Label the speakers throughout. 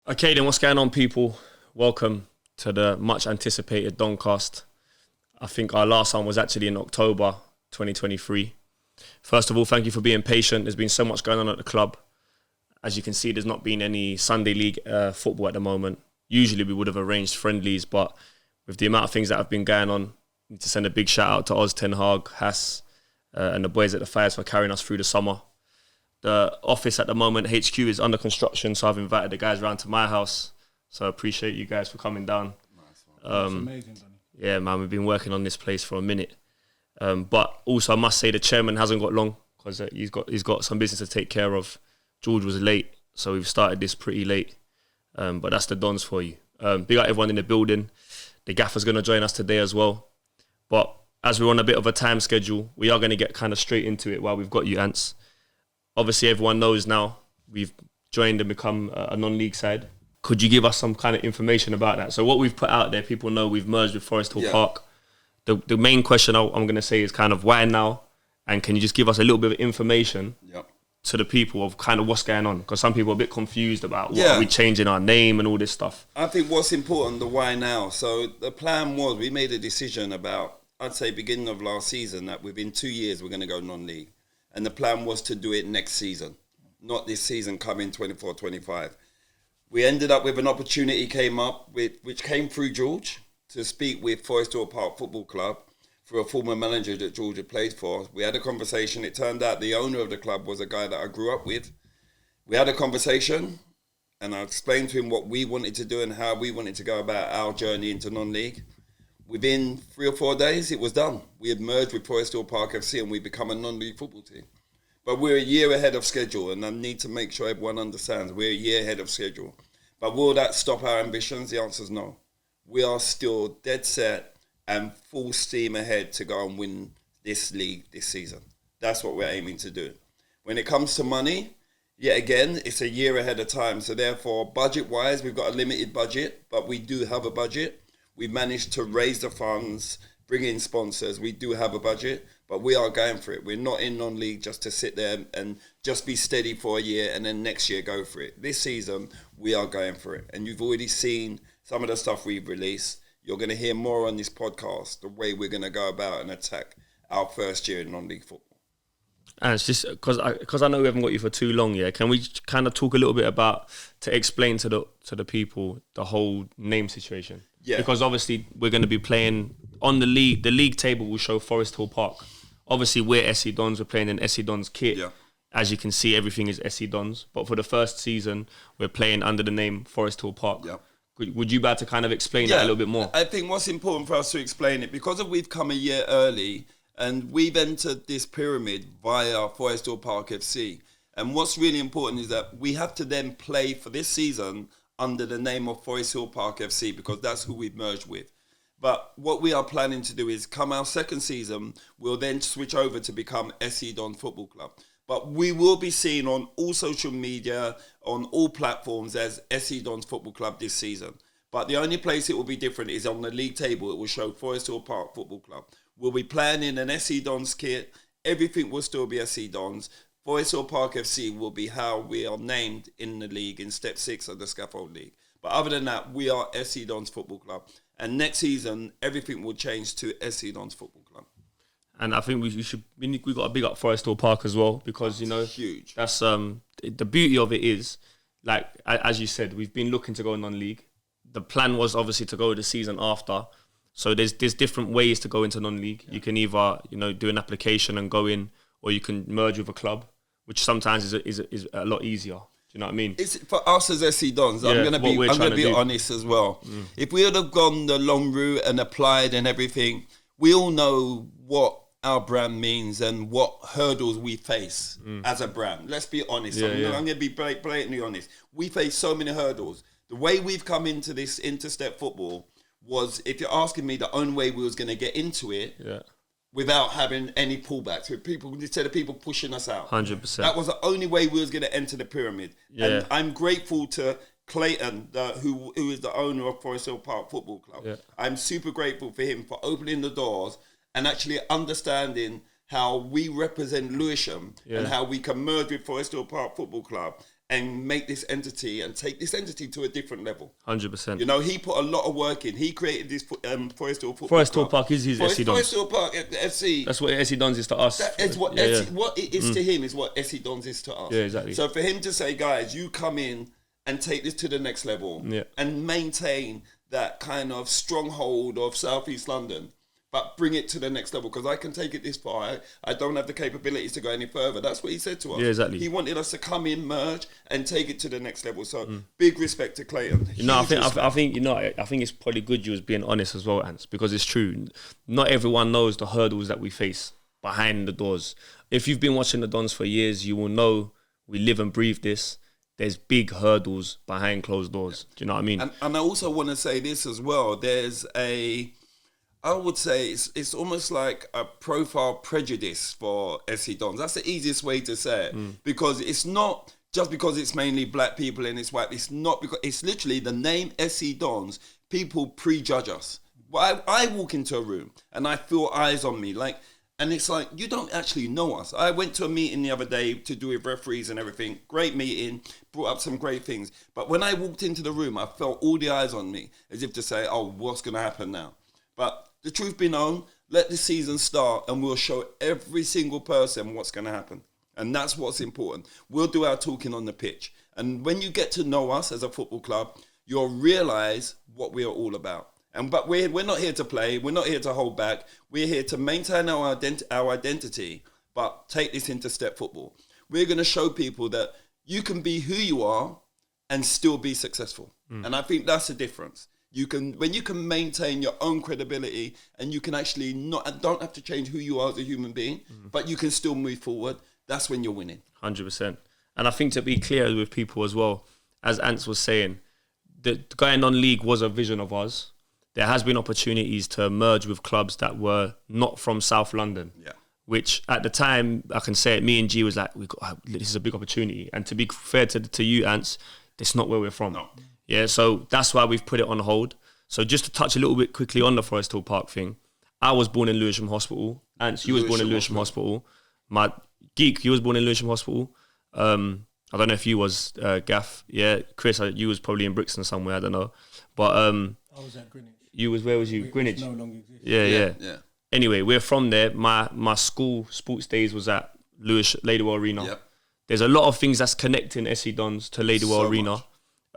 Speaker 1: Okay, then what's going on, people? Welcome to the much anticipated Doncast. I think our last one was actually in October 2023. First of all, thank you for being patient. There's been so much going on at the club. As you can see, there's not been any Sunday League football at the moment. Usually we would have arranged friendlies, but with the amount of things that have been going on, I need to send a big shout out to Oz, Ten Hag, Hass, and the boys at the Fires for carrying us through the summer. The office at the moment, HQ, is under construction, so I've invited the guys around to my house. So I appreciate you guys for coming down.
Speaker 2: Nice one. That's amazing, Donny.
Speaker 1: Yeah, man, we've been working on this place for a minute. But also, I must say the chairman hasn't got long because he's got some business to take care of. George was late, so we've started this pretty late. But that's the Dons for you. Big out everyone in the building. The Gaffer's going to join us today as well. But as we're on a bit of a time schedule, we are going to get kind of straight into it while we've got you, Ants. Obviously, everyone knows now we've joined and become a non-league side. Could you give us some kind of information about that? So what we've put out there, people know we've merged with Forest Hill Park. The main question I'm going to say is kind of why now? And can you just give us a little bit of information to the people of kind of what's going on? Because some people are a bit confused about what are we changing our name and all this stuff.
Speaker 2: I think what's important, the why now. So the plan was, we made a decision about, I'd say beginning of last season, that within 2 years we're going to go non-league. And the plan was to do it next season, not this season coming 24-25. We ended up with an opportunity which came through George to speak with Forest Hill Park Football Club for a former manager that George had played for. We had a conversation. It turned out the owner of the club was a guy that I grew up with. We had a conversation and I explained to him what we wanted to do and how we wanted to go about our journey into non-league. Within 3 or 4 days, it was done. We had merged with Forest Hill Park FC and we become a non-league football team. But we're a year ahead of schedule, and I need to make sure everyone understands we're a year ahead of schedule. But will that stop our ambitions? The answer is no. We are still dead set and full steam ahead to go and win this league this season. That's what we're aiming to do. When it comes to money, yet again, it's a year ahead of time. So therefore, budget-wise, we've got a limited budget, but we do have a budget. We've managed to raise the funds, bring in sponsors. We do have a budget, but we are going for it. We're not in non-league just to sit there and just be steady for a year and then next year go for it. This season, we are going for it. And you've already seen some of the stuff we've released. You're going to hear more on this podcast, the way we're going to go about and attack our first year in non-league football.
Speaker 1: And it's just because I know we haven't got you for too long. Yeah, can we kind of talk a little bit about to explain to the people the whole name situation? Yeah. Because obviously we're going to be playing on the league. The league table will show Forest Hill Park. Obviously we're SC Dons. We're playing in SC Dons kit. Yeah. As you can see, everything is SC Dons. But for the first season, we're playing under the name Forest Hill Park. Yeah. Would you be able to kind of explain that a little bit more?
Speaker 2: I think what's important for us to explain it, because we've come a year early. And we've entered this pyramid via Forest Hill Park FC. And what's really important is that we have to then play for this season under the name of Forest Hill Park FC because that's who we've merged with. But what we are planning to do is come our second season, we'll then switch over to become SC Dons Football Club. But we will be seen on all social media, on all platforms as SC Dons Football Club this season. But the only place it will be different is on the league table. It will show Forest Hill Park Football Club. We'll be playing in an SC Dons kit. Everything will still be SC Dons. Forest Hill Park FC will be how we are named in the league in Step 6 of the Scaffold League. But other than that, we are SC Dons Football Club. And next season, everything will change to SC Dons Football Club.
Speaker 1: And I think we got to big up Forest Hill Park as well because,
Speaker 2: huge.
Speaker 1: That's the beauty of it is, like, as you said, we've been looking to go non-league. The plan was obviously to go the season after. So there's different ways to go into non-league. Yeah. You can either do an application and go in, or you can merge with a club, which sometimes is a lot easier. Do you know what I mean?
Speaker 2: It's for us as SC Dons. I'm gonna be honest as well. If we would have gone the long route and applied and everything, we all know what our brand means and what hurdles we face as a brand. Let's be honest. I'm gonna be blatantly honest. We face so many hurdles. The way we've come into this interstep football was, if you're asking me, the only way we was going to get into it without having any pullbacks, with people, instead of people pushing us out.
Speaker 1: 100%.
Speaker 2: That was the only way we was going to enter the pyramid. Yeah. And I'm grateful to Clayton, who is the owner of Forest Hill Park Football Club. Yeah. I'm super grateful for him for opening the doors and actually understanding how we represent Lewisham and how we can merge with Forest Hill Park Football Club and make this entity and take this entity to a different level.
Speaker 1: 100%.
Speaker 2: You know, he put a lot of work in. He created this Forest Hill Football
Speaker 1: Forest Hill
Speaker 2: Club.
Speaker 1: Park is his SC Dons.
Speaker 2: Forest Hill Park, FC.
Speaker 1: That's what SC Dons is to us.
Speaker 2: That is what what it is to him is what SC Dons is to us.
Speaker 1: Yeah, exactly.
Speaker 2: So for him to say, guys, you come in and take this to the next level and maintain that kind of stronghold of South East London, but bring it to the next level, because I can take it this far. I don't have the capabilities to go any further. That's what he said to us.
Speaker 1: Yeah, exactly.
Speaker 2: He wanted us to come in, merge, and take it to the next level. So big respect to Clayton.
Speaker 1: You know, I think it's probably good you was being honest as well, Ants, because it's true. Not everyone knows the hurdles that we face behind the doors. If you've been watching the Dons for years, you will know we live and breathe this. There's big hurdles behind closed doors. Do you know what I mean?
Speaker 2: And I also want to say this as well. I would say it's almost like a profile prejudice for SC Dons. That's the easiest way to say it, because it's not just because it's mainly black people and it's white. It's not because it's literally the name SC Dons. People prejudge us. I walk into a room and I feel eyes on me, and it's like, you don't actually know us. I went to a meeting the other day to do with referees and everything. Great meeting, brought up some great things. But when I walked into the room, I felt all the eyes on me, as if to say, oh, what's going to happen now? But the truth be known, let the season start and we'll show every single person what's going to happen. And that's what's important. We'll do our talking on the pitch. And when you get to know us as a football club, you'll realise what we are all about. But we're not here to play. We're not here to hold back. We're here to maintain our identity, but take this into step football. We're going to show people that you can be who you are and still be successful. And I think that's the difference. When you can maintain your own credibility and you can actually don't have to change who you are as a human being, but you can still move forward, that's when you're winning.
Speaker 1: 100%. And I think to be clear with people as well, as Ants was saying, the going non-league was a vision of ours. There has been opportunities to merge with clubs that were not from South London, which at the time, I can say it, me and G was like, this is a big opportunity. And to be fair to you, Ants, that's not where we're from. No. Yeah, so that's why we've put it on hold. So just to touch a little bit quickly on the Forest Hill Park thing, I was born in Lewisham Hospital. Ants, you was born in Lewisham Hospital. My Geek, you was born in Lewisham Hospital. I don't know if you was Gaff. Yeah, Chris, you was probably in Brixton somewhere, I don't know. But
Speaker 3: I was at Greenwich.
Speaker 1: Where was you? Greenwich?
Speaker 3: No longer exists.
Speaker 1: Yeah. Anyway, we're from there. My school sports days was at Ladywell Arena. Yep. There's a lot of things that's connecting SC Dons to Ladywell Arena.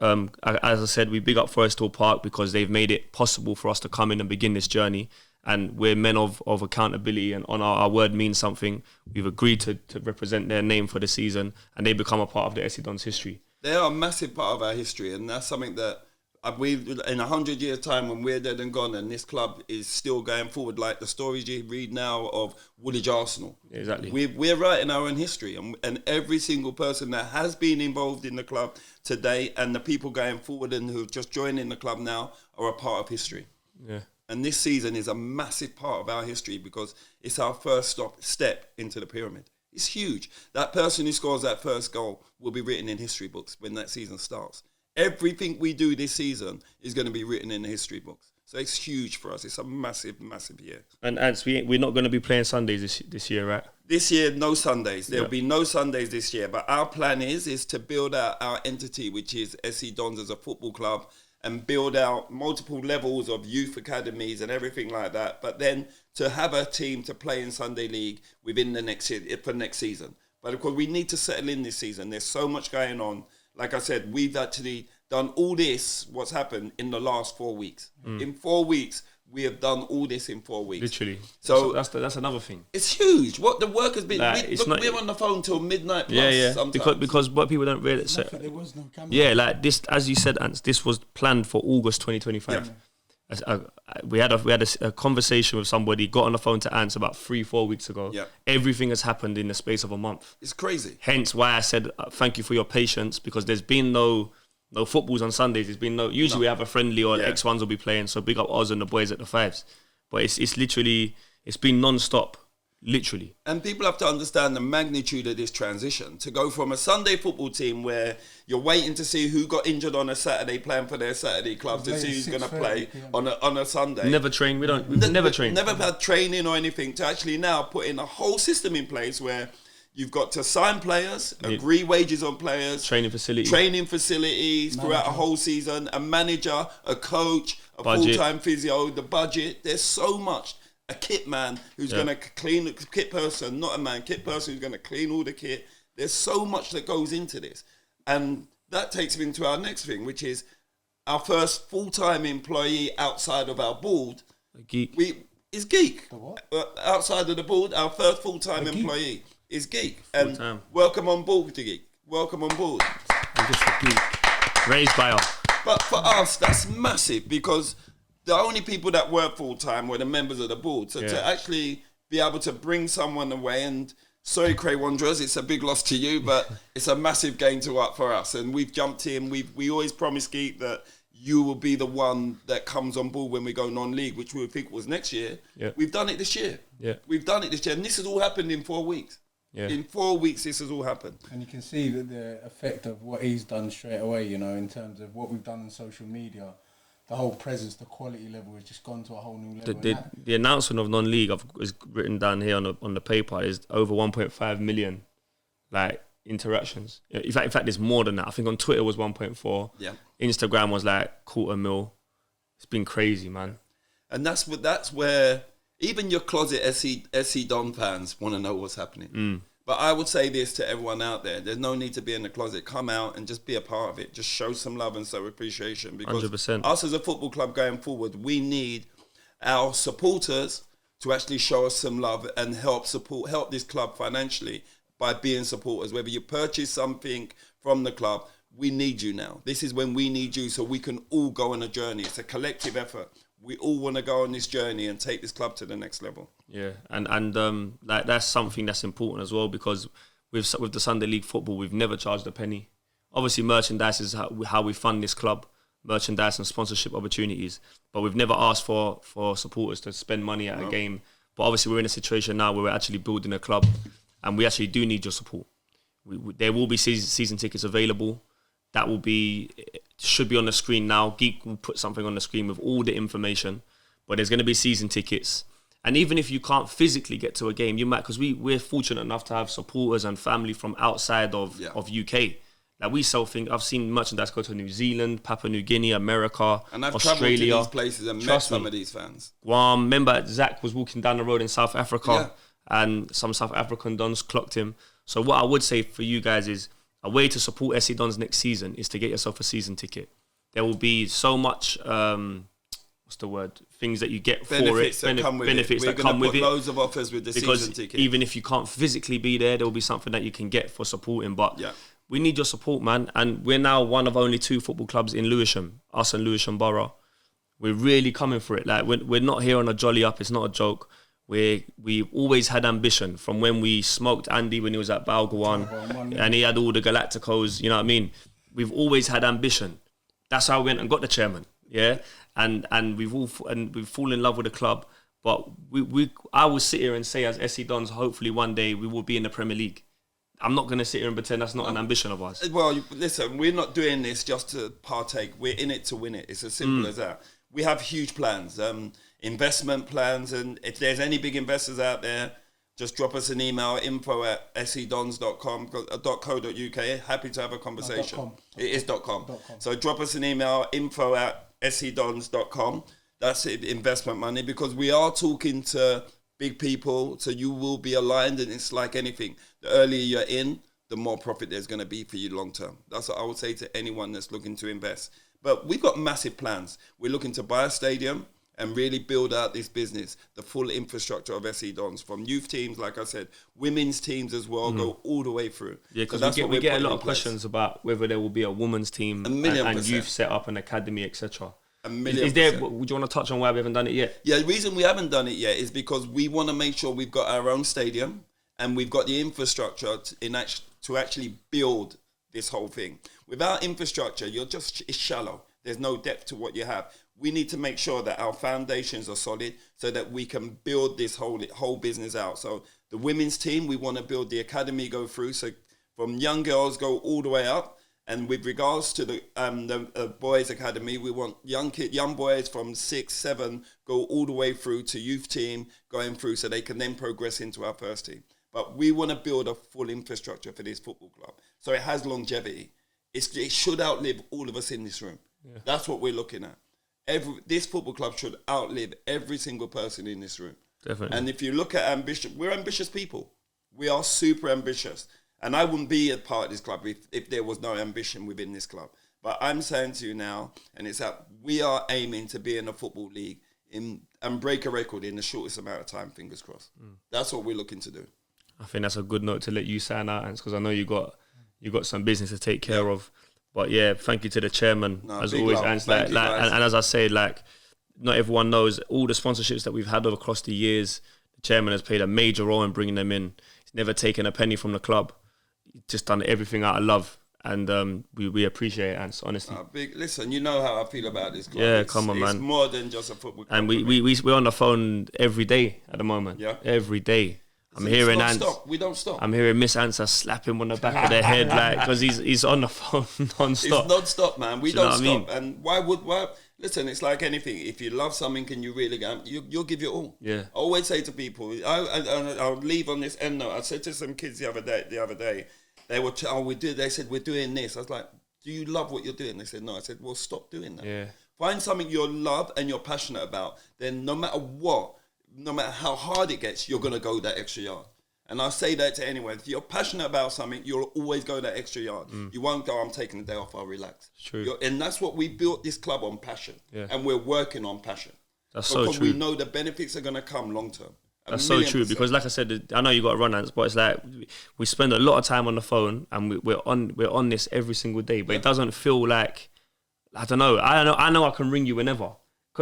Speaker 1: As I said, we big up Forest Hill Park because they've made it possible for us to come in and begin this journey. And we're men of accountability, and on our word means something. We've agreed to represent their name for the season, and they become a part of the SC Dons history.
Speaker 2: They are a massive part of our history, and that's something that in 100 years' time, when we're dead and gone, and this club is still going forward, like the stories you read now of Woolwich Arsenal.
Speaker 1: Exactly.
Speaker 2: We're writing our own history, and every single person that has been involved in the club today, and the people going forward and who've just joined in the club now, are a part of history.
Speaker 1: Yeah.
Speaker 2: And this season is a massive part of our history because it's our first step into the pyramid. It's huge. That person who scores that first goal will be written in history books when that season starts. Everything we do this season is going to be written in the history books. So it's huge for us. It's a massive, massive year.
Speaker 1: And Ants, we're not going to be playing Sundays this year, right?
Speaker 2: This year, no Sundays. There'll be no Sundays this year. But our plan is to build out our entity, which is SC Dons as a football club, and build out multiple levels of youth academies and everything like that. But then to have a team to play in Sunday League within the next season. But of course, we need to settle in this season. There's so much going on. Like I said, we've actually done all this, what's happened, in the last 4 weeks. In 4 weeks, we have done all this in 4 weeks.
Speaker 1: Literally.
Speaker 2: So
Speaker 1: that's another thing.
Speaker 2: It's huge. What the work has been.
Speaker 1: Like,
Speaker 2: we're on the phone till midnight plus sometimes.
Speaker 1: Because what people don't realise.
Speaker 3: There was no camera.
Speaker 1: Yeah, like this, as you said, Ants, this was planned for August 2025. Yeah. We had a conversation with somebody, got on the phone to Ants about 3-4 weeks ago.
Speaker 2: Yeah.
Speaker 1: Everything has happened in the space of a month.
Speaker 2: It's crazy.
Speaker 1: Hence why I said thank you for your patience, because there's been no footballs on Sundays. There's been usually we have a friendly or X1s will be playing, so big up Oz and the boys at the Fives. But it's literally, it's been non-stop. Literally.
Speaker 2: And people have to understand the magnitude of this transition. To go from a Sunday football team where you're waiting to see who got injured on a Saturday playing for their Saturday club to see who's going to play on a Sunday.
Speaker 1: Never trained. We've never trained.
Speaker 2: Never had training or anything, to actually now put in a whole system in place where You've got to sign players, agree wages on players,
Speaker 1: training facilities
Speaker 2: throughout a whole season, a manager, a coach, a
Speaker 1: budget.
Speaker 2: full-time physio, the budget. There's so much. A kit man who's going to clean, a kit person, not a man, kit person who's going to clean all the kit. There's so much that goes into this. And that takes me into our next thing, which is our first full-time employee outside of our board.
Speaker 1: A geek.
Speaker 2: Is Geek.
Speaker 3: The what?
Speaker 2: Outside of the board, our first full-time employee is Geek.
Speaker 1: Full-time.
Speaker 2: And welcome on board to Geek. Welcome on board.
Speaker 3: I'm just a geek.
Speaker 1: Raised by us.
Speaker 2: But for us, that's massive because the only people that were full-time were the members of the board. So to actually be able to bring someone away, and sorry, Cray Wanderers, it's a big loss to you, but it's a massive gain for us. And we've jumped in. We always promised Geek that you will be the one that comes on board when we go non-league, which we think was next year.
Speaker 1: Yeah.
Speaker 2: We've done it this year.
Speaker 1: Yeah.
Speaker 2: We've done it this year. And this has all happened in 4 weeks.
Speaker 1: Yeah.
Speaker 2: In 4 weeks, this has all happened.
Speaker 3: And you can see that the effect of what he's done straight away, you know, in terms of what we've done on social media. The whole presence, the quality level has just gone to a whole new level.
Speaker 1: The announcement of non-league is written down here on the paper is over 1.5 million like interactions. In fact, there's more than that. I think on Twitter was 1.4.
Speaker 2: Yeah.
Speaker 1: Instagram was like 250,000. It's been crazy, man.
Speaker 2: And that's where even your closet SC Don fans want to know what's happening. But I would say this to everyone out there. There's no need to be in the closet. Come out and just be a part of it. Just show some love and some appreciation. Because
Speaker 1: 100%.
Speaker 2: us as a football club going forward, we need our supporters to actually show us some love and help this club financially by being supporters. Whether you purchase something from the club, we need you now. This is when we need you so we can all go on a journey. It's a collective effort. We all want to go on this journey and take this club to the next level.
Speaker 1: Yeah, and like that's something that's important as well because with the Sunday League football, we've never charged a penny. Obviously, merchandise is how we fund this club, merchandise and sponsorship opportunities. But we've never asked for supporters to spend money at a game. But obviously, we're in a situation now where we're actually building a club, and we actually do need your support. There will be season tickets available. That should be on the screen now. Geek will put something on the screen with all the information. But there's going to be season tickets. And even if you can't physically get to a game, you might, because we're fortunate enough to have supporters and family from outside of UK. Like we sell things. I've seen merchandise go to New Zealand, Papua New Guinea, America,
Speaker 2: and I've
Speaker 1: Australia.
Speaker 2: traveled to these places and met some of these fans.
Speaker 1: Guam. Remember, Zach was walking down the road in South Africa, and some South African dons clocked him. So what I would say for you guys is a way to support SC Dons next season is to get yourself a season ticket. There will be so much. Things that you get
Speaker 2: benefits
Speaker 1: for it, benefits that come with it.
Speaker 2: We're going to put loads of offers with the season ticket.
Speaker 1: Even if you can't physically be there will be something that you can get for supporting. But we need your support, man. And we're now one of only 2 football clubs in Lewisham, us and Lewisham Borough. We're really coming for it. Like we're not here on a jolly up. It's not a joke. We've always had ambition from when we smoked Andy when he was at Balgawan and he had all the Galacticos. You know what I mean? We've always had ambition. That's how we went and got the chairman. Yeah. And we've fallen in love with the club, but I will sit here and say as SC Dons, hopefully one day we will be in the Premier League. I'm not going to sit here and pretend that's not an ambition of ours.
Speaker 2: Well, listen, we're not doing this just to partake. We're in it to win it. It's as simple as that. We have huge plans, investment plans, and if there's any big investors out there, just drop us an email, info@scdons.com.co.uk. Happy to have a conversation. It is .com. So drop us an email, info@scdons.com. That's it, investment money, because we are talking to big people, so you will be aligned, and it's like anything. The earlier you're in, the more profit there's going to be for you long term. That's what I would say to anyone that's looking to invest. But we've got massive plans. We're looking to buy a stadium and really build out this business, the full infrastructure of SC Dons, from youth teams, like I said, women's teams as well, go all the way through.
Speaker 1: Yeah, because we get a lot of questions about whether there will be a women's team and youth set up, an academy, etc. Is there? Would you want to touch on why we haven't done it yet?
Speaker 2: Yeah, the reason we haven't done it yet is because we want to make sure we've got our own stadium and we've got the infrastructure to actually build this whole thing. Without infrastructure, it's shallow. There's no depth to what you have. We need to make sure that our foundations are solid so that we can build this whole business out. So the women's team, we want to build the academy, go through. So from young girls, go all the way up. And with regards to the boys' academy, we want young boys from 6, 7, go all the way through to youth team, going through so they can then progress into our first team. But we want to build a full infrastructure for this football club. So it has longevity. It should outlive all of us in this room. Yeah. That's what we're looking at. This football club should outlive every single person in this room.
Speaker 1: Definitely.
Speaker 2: And if you look at ambition, we're ambitious people. We are super ambitious. And I wouldn't be a part of this club if there was no ambition within this club. But I'm saying to you now, and it's that we are aiming to be in a football league and break a record in the shortest amount of time, fingers crossed. That's what we're looking to do.
Speaker 1: I think that's a good note to let you sign out, because I know you got some business to take care of. But yeah, thank you to the chairman as always. And as I say, like, not everyone knows all the sponsorships that we've had across the years. The chairman has played a major role in bringing them in. He's never taken a penny from the club. He's just done everything out of love. And we appreciate it, Ants, honestly.
Speaker 2: Listen, you know how I feel about this club.
Speaker 1: Yeah, come on, man.
Speaker 2: It's more than just a football club.
Speaker 1: And we're on the phone every day at the moment. Yeah. Every day. I'm hearing Ants.
Speaker 2: We don't stop.
Speaker 1: I'm hearing Miss Ants slap him on the back of the head, like, because he's on the phone non-stop.
Speaker 2: It's non-stop, man. We don't stop.
Speaker 1: I mean?
Speaker 2: And why? Listen, it's like anything. If you love something and you really go, you'll give your all.
Speaker 1: Yeah.
Speaker 2: I always say to people, I'll leave on this end note. I said to some kids the other day, they were, they said, we're doing this. I was like, do you love what you're doing? They said, no. I said, well, stop doing that.
Speaker 1: Yeah.
Speaker 2: Find something you love and you're passionate about. Then no matter what, no matter how hard it gets, you're going to go that extra yard. And I say that to anyone. If you're passionate about something, you'll always go that extra yard. You won't go, I'm taking the day off, I'll relax.
Speaker 1: True.
Speaker 2: And that's what we built this club on, passion. Yeah. And we're working on passion.
Speaker 1: That's so true.
Speaker 2: Because we know the benefits are going to come long term.
Speaker 1: That's so true, because like I said, I know you got to run, Ants, but it's like we spend a lot of time on the phone and we're on this every single day, but it doesn't feel like, I know I can ring you whenever.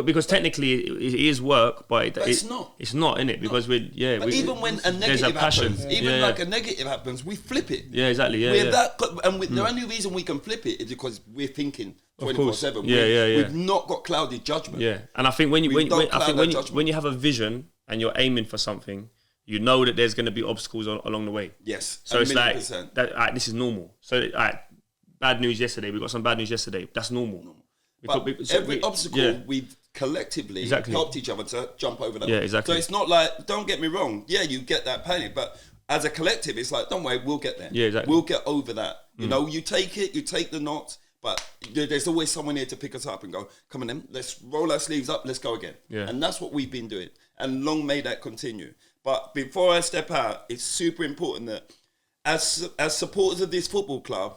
Speaker 1: Because technically it is work, but it's not. It's not, innit? Because
Speaker 2: even when a negative happens, like a negative happens, we flip it.
Speaker 1: Yeah, exactly.
Speaker 2: The only reason we can flip it is because we're thinking 24/7. We've not got clouded judgment.
Speaker 1: Yeah, and I think when you have a vision and you're aiming for something, you know that there's going to be obstacles along the way.
Speaker 2: Yes.
Speaker 1: So it's like that. This is normal. So bad news yesterday. We got some bad news yesterday. That's normal.
Speaker 2: But every obstacle we've collectively helped each other to jump over that.
Speaker 1: Yeah, exactly.
Speaker 2: So it's not like, don't get me wrong, you get that panic, but as a collective, it's like, don't worry, we'll get there.
Speaker 1: Yeah, exactly.
Speaker 2: We'll get over that. You know, you take the knots, but there's always someone here to pick us up and go, come on then, let's roll our sleeves up, let's go again.
Speaker 1: Yeah.
Speaker 2: And that's what we've been doing. And long may that continue. But before I step out, it's super important that as supporters of this football club,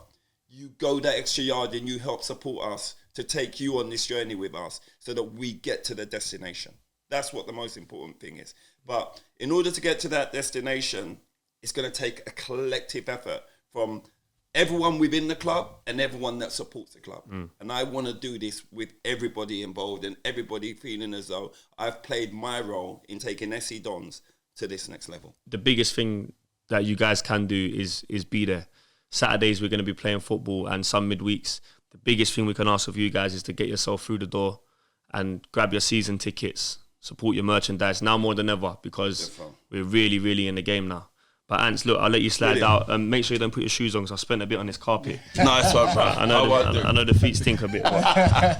Speaker 2: you go that extra yard and you help support us to take you on this journey with us so that we get to the destination. That's what the most important thing is. But in order to get to that destination, it's going to take a collective effort from everyone within the club and everyone that supports the club. And I want to do this with everybody involved and everybody feeling as though I've played my role in taking SE Dons to this next level.
Speaker 1: The biggest thing that you guys can do is be there. Saturdays we're going to be playing football, and some midweeks. The biggest thing we can ask of you guys is to get yourself through the door and grab your season tickets, support your merchandise now more than ever, because we're really, really in the game now. But Ants, look, I'll let you slide out and make sure you don't put your shoes on, because I spent a bit on this carpet.
Speaker 2: Nice one, bro.
Speaker 1: I know the feet stink a bit, but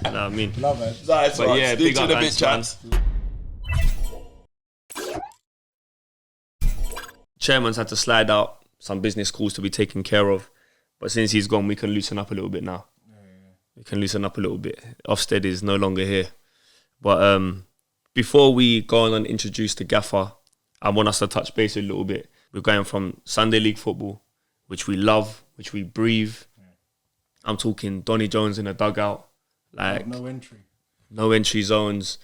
Speaker 1: you know what I mean?
Speaker 3: Love it.
Speaker 2: Nice one.
Speaker 1: Yeah, big up, Ants, Chairman's had to slide out, some business calls to be taken care of. But since he's gone, we can loosen up a little bit now. We can loosen up a little bit. Ofsted is no longer here. But before we go on and introduce the Gaffer, I want us to touch base a little bit. We're going from Sunday League football, which we love, which we breathe. I'm talking Donny Jones in a dugout. Like no entry zones,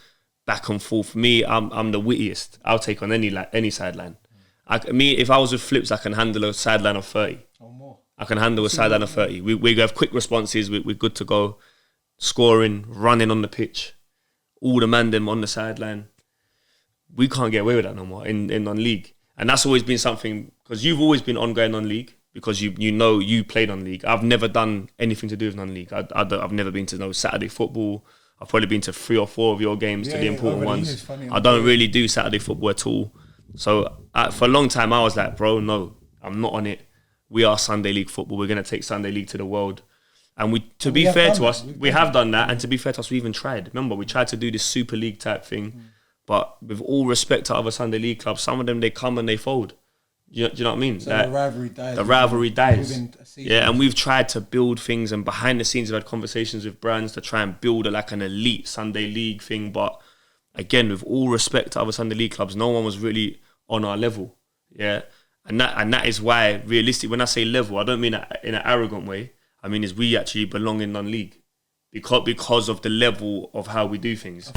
Speaker 1: back and forth. Me, I'm the wittiest. I'll take on any sideline. If I was with Flips, I can handle a sideline of 30.
Speaker 3: Or more.
Speaker 1: I can handle a sideline of 30. We have quick responses. We're good to go. Scoring, running on the pitch. All the man them on the sideline. We can't get away with that no more in non-league. And that's always been something, because you've always been ongoing non-league, because you know you played non-league. I've never done anything to do with non-league. I've never been to no Saturday football. I've probably been to 3 or 4 of your games, to the important ones. I don't really do Saturday football at all. So for a long time, I was like, bro, no, I'm not on it. We are Sunday League football. We're going to take Sunday League to the world. And we have done that. And to be fair to us, we even tried. Remember, we tried to do this Super League type thing. But with all respect to other Sunday League clubs, some of them, they come and they fold. Do you know what I mean?
Speaker 3: So the rivalry dies.
Speaker 1: The rivalry dies.
Speaker 3: Within a season.
Speaker 1: Yeah, and we've tried to build things, and behind the scenes, we've had conversations with brands to try and build an elite Sunday League thing. But again, with all respect to other Sunday League clubs, no one was really on our level. Yeah, and that is why, realistically, when I say level, I don't mean that in an arrogant way. I mean is we actually belong in non-league because of the level of how we do things.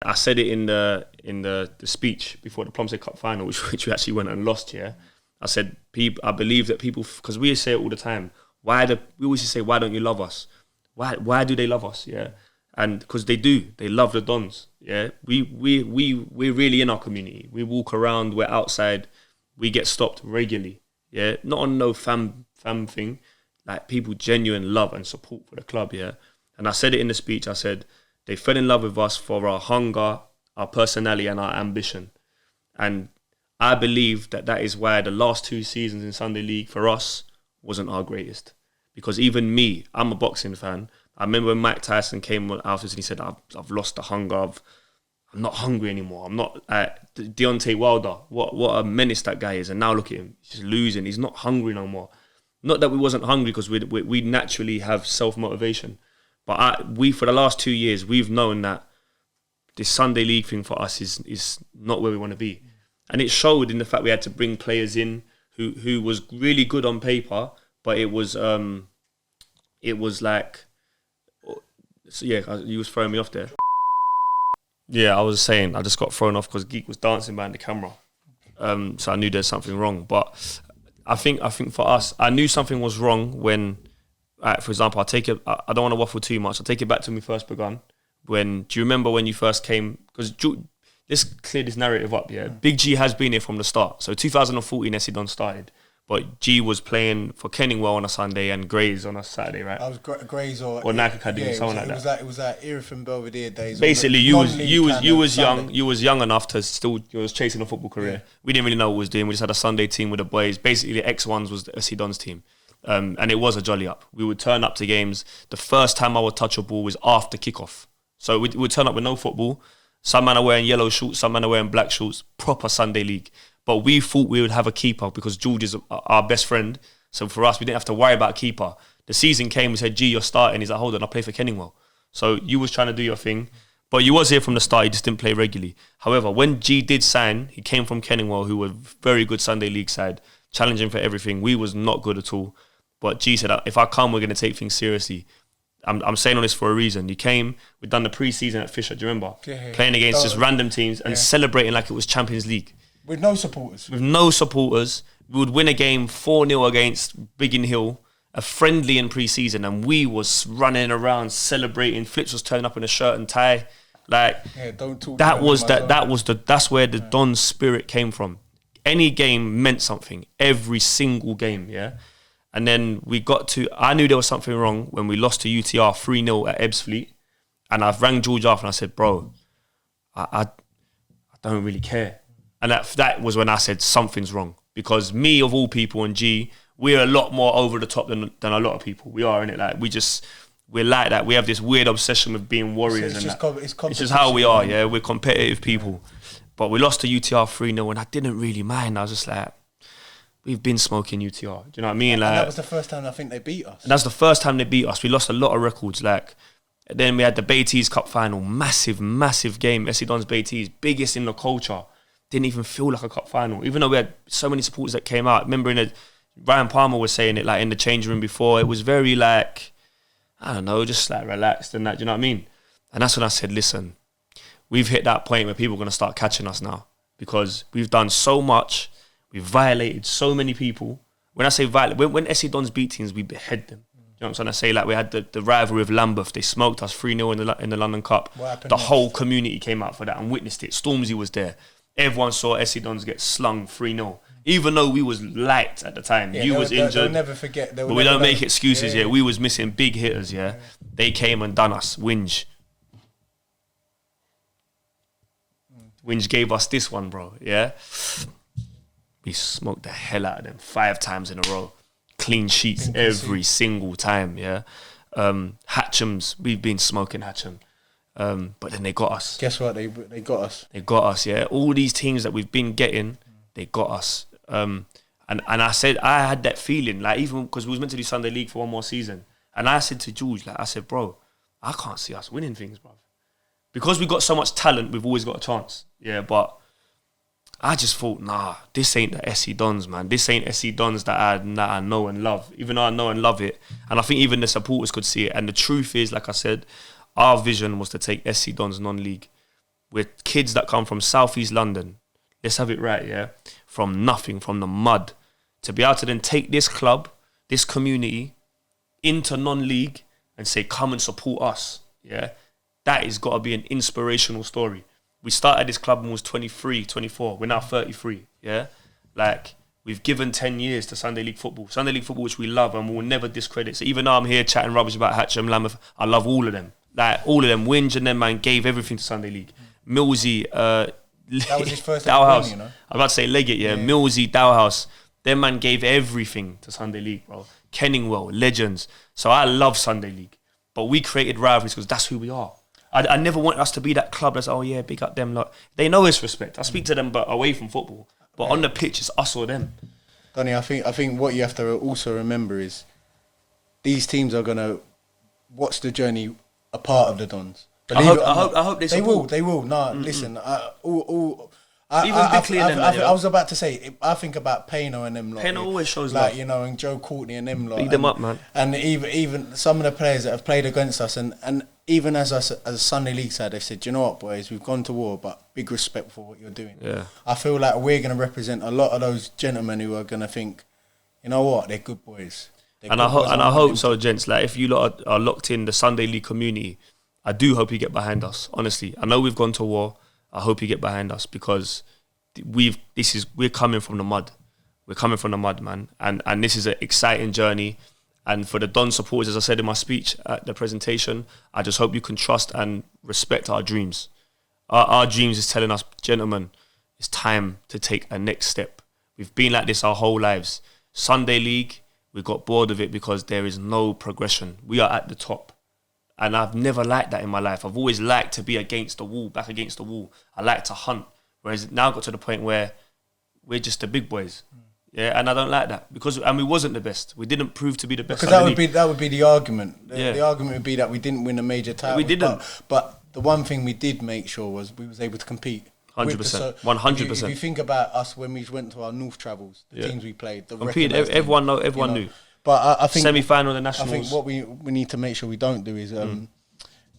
Speaker 1: I said it in the speech before the Plumstead Cup final, which we actually went and lost. Yeah, I said I believe that people, because we say it all the time. We always say, why don't you love us? Why do they love us? Yeah, and because they do. They love the Dons. Yeah, we're really in our community. We walk around. We're outside. We get stopped regularly. Yeah, not on no fam thing. Like, people genuine love and support for the club. Yeah, and I said it in the speech. I said, they fell in love with us for our hunger, our personality, and our ambition. And I believe that is why the last 2 seasons in Sunday League for us wasn't our greatest. Because even me, I'm a boxing fan. I remember when Mike Tyson came on afterwards and he said, I've lost the hunger. I'm not hungry anymore. I'm not Deontay Wilder. What a menace that guy is. And now look at him. He's just losing. He's not hungry no more. Not that we wasn't hungry, because we naturally have self-motivation. But we, for the last 2 years, we've known that this Sunday League thing for us is not where we want to be. And it showed in the fact we had to bring players in who was really good on paper, but it was like, so yeah, you was throwing me off there. Yeah, I was saying I just got thrown off because Geek was dancing behind the camera, so I knew there's something wrong. But I think for us, I knew something was wrong when. For example, I don't want to waffle too much. I'll take it back to when we first begun. Do you remember when you first came? Because let's clear this narrative up, yeah? Big G has been here from the start. So 2014, Essendon started. But G was playing for Kenningwell on a Sunday and Grays on a Saturday, right?
Speaker 3: I was Grays or
Speaker 1: Nike Academy, something like that.
Speaker 3: It was that era from Belvedere days.
Speaker 1: Basically, you was young enough to still, you was chasing a football career. Yeah. We didn't really know what we was doing. We just had a Sunday team with the boys. Basically, the X1s was the Essendon's team. And it was a jolly up. We would turn up to games. The first time I would touch a ball was after kickoff. So we would turn up with no football. Some men are wearing yellow shorts, some men are wearing black shorts. Proper Sunday League. But we thought we would have a keeper because George is our best friend. So for us, we didn't have to worry about a keeper. The season came, we said, G, you're starting. He's like, hold on, I play for Kenningwell. So you was trying to do your thing. But you was here from the start, you just didn't play regularly. However, when G did sign, he came from Kenningwell, who were very good Sunday League side, challenging for everything. We was not good at all. But G said, if I come, we're going to take things seriously. I'm saying all this for a reason. You came, we'd done the pre-season at Fisher, do you remember? Yeah. Playing against just random teams and celebrating like it was Champions League.
Speaker 3: With no supporters.
Speaker 1: We would win a game 4-0 against Biggin Hill, a friendly in pre-season, and we was running around celebrating. Flips was turning up in a shirt and tie. Like,
Speaker 3: don't talk
Speaker 1: that's where the Don spirit came from. Any game meant something. Every single game, yeah? And then I knew there was something wrong when we lost to UTR 3-0 at Ebbsfleet. And I rang George after and I said, bro, I don't really care. And that was when I said something's wrong. Because me, of all people, and G, we're a lot more over the top than a lot of people. We are, innit? Like, we're like that. We have this weird obsession with being warriors. It's just how we are, yeah? We're competitive people. But we lost to UTR 3-0 and I didn't really mind. I was just like, we've been smoking UTR. Do you know what I mean? Like,
Speaker 3: and that was the first time I think they beat us.
Speaker 1: And that's the first time they beat us. We lost a lot of records. Like, then we had the Beatties Cup final. Massive, massive game. Essendon's Beatties, biggest in the culture. Didn't even feel like a cup final. Even though we had so many supporters that came out. Remember Ryan Palmer was saying it like in the change room before. It was very like, I don't know, just like relaxed and that. Do you know what I mean? And that's when I said, listen, we've hit that point where people are going to start catching us now. Because we've done so much. We've violated so many people. When I say violate, when Essendon's beat teams, we behead them. You know what I'm trying to say? Like, we had the rivalry with Lambeth. They smoked us 3-0 in the London Cup. The whole community came out for that and witnessed it. Stormzy was there. Everyone saw Essendon's get slung 3-0. Even though we was light at the time. You was injured.
Speaker 3: They'll never forget.
Speaker 1: But we don't make excuses, yeah. We was missing big hitters, yeah. They came and done us. Winge gave us this one, bro, yeah. We smoked the hell out of them 5 times in a row. Clean sheets every single time, yeah. Hatchams, we've been smoking Hatcham. But then they got us.
Speaker 3: Guess what? They got us.
Speaker 1: They got us, yeah. All these teams that we've been getting, they got us. And I said, I had that feeling, like, even because we was meant to do Sunday League for one more season. And I said to George, like, I said, bro, I can't see us winning things, bro. Because we got so much talent, we've always got a chance. Yeah, but I just thought, nah, this ain't the SC Dons, man. This ain't SC Dons that I know and love, even though I know and love it. And I think even the supporters could see it. And the truth is, like I said, our vision was to take SC Dons non-league with kids that come from South East London. Let's have it right, yeah? From nothing, from the mud. To be able to then take this club, this community, into non-league and say, come and support us, yeah? That has got to be an inspirational story. We started this club when we was 23, 24. We're now 33, yeah? Like, we've given 10 years to Sunday League football. Sunday League football, which we love and we'll never discredit. So even though I'm here chatting rubbish about Hatcham, Lambeth, I love all of them. Like, all of them. Winge and them, man, gave everything to Sunday League. Millsy,
Speaker 3: that was his first
Speaker 1: Dowhouse.
Speaker 3: you know?
Speaker 1: I'm about to say Leggett, yeah. Millsy, Dowhouse. Them, man, gave everything to Sunday League, bro. Kenningwell, legends. So I love Sunday League. But we created rivalries because that's who we are. I never want us to be that club that's, oh yeah, big up them lot. They know it's respect. I speak to them, but away from football. But on the pitch, it's us or them.
Speaker 3: Donny, I think what you have to also remember is these teams are gonna watch the journey a part of the Dons.
Speaker 1: I hope they support.
Speaker 3: They will. No, listen.
Speaker 1: Even Bickley and them.
Speaker 3: I was about to say, I think about Payno and them lot.
Speaker 1: Payno always shows
Speaker 3: like,
Speaker 1: love.
Speaker 3: you know, and Joe Courtney and them lot.
Speaker 1: Beat them up, man.
Speaker 3: And even some of the players that have played against us, and even as a Sunday League side, they said, you know what, boys, we've gone to war, but big respect for what you're doing.
Speaker 1: Yeah.
Speaker 3: I feel like we're going to represent a lot of those gentlemen who are going to think, you know what, they're good boys.
Speaker 1: And I hope so, gents. Like, if you lot are locked in the Sunday League community, I do hope you get behind us. Honestly, I know we've gone to war. I hope you get behind us because we're coming from the mud. We're coming from the mud, man. And this is an exciting journey. And for the Don supporters, as I said in my speech at the presentation, I just hope you can trust and respect our dreams. Our dreams is telling us, gentlemen, it's time to take a next step. We've been like this our whole lives. Sunday League, we got bored of it because there is no progression. We are at the top. And I've never liked that in my life. I've always liked to be against the wall, back against the wall. I like to hunt. Whereas it now got to the point where we're just the big boys. Yeah, and I don't like that and we wasn't the best. We didn't prove to be the best.
Speaker 3: Because that would be the argument. The argument would be that we didn't win a major title.
Speaker 1: We didn't.
Speaker 3: But the one thing we did make sure was we was able to compete.
Speaker 1: 100%. 100%.
Speaker 3: If you think about us when we went to our North travels, the teams we played, the
Speaker 1: compete. Everyone knew.
Speaker 3: But I think
Speaker 1: semi-final, the nationals.
Speaker 3: I think what we need to make sure we don't do is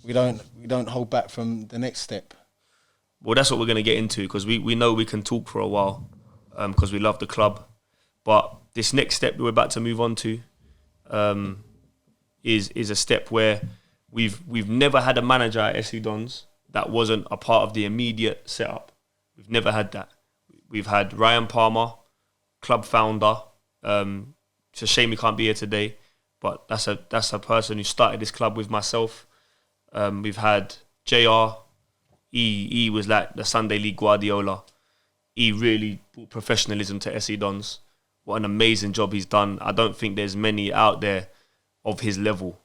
Speaker 3: we don't hold back from the next step.
Speaker 1: Well, that's what we're going to get into because we know we can talk for a while because we love the club. But this next step we're about to move on to is a step where we've never had a manager at SC Dons that wasn't a part of the immediate setup. We've never had that. We've had Ryan Palmer, club founder. It's a shame he can't be here today, but that's a person who started this club with myself. We've had JR. He was like the Sunday League Guardiola. He really brought professionalism to SC Dons. What an amazing job he's done. I don't think there's many out there of his level.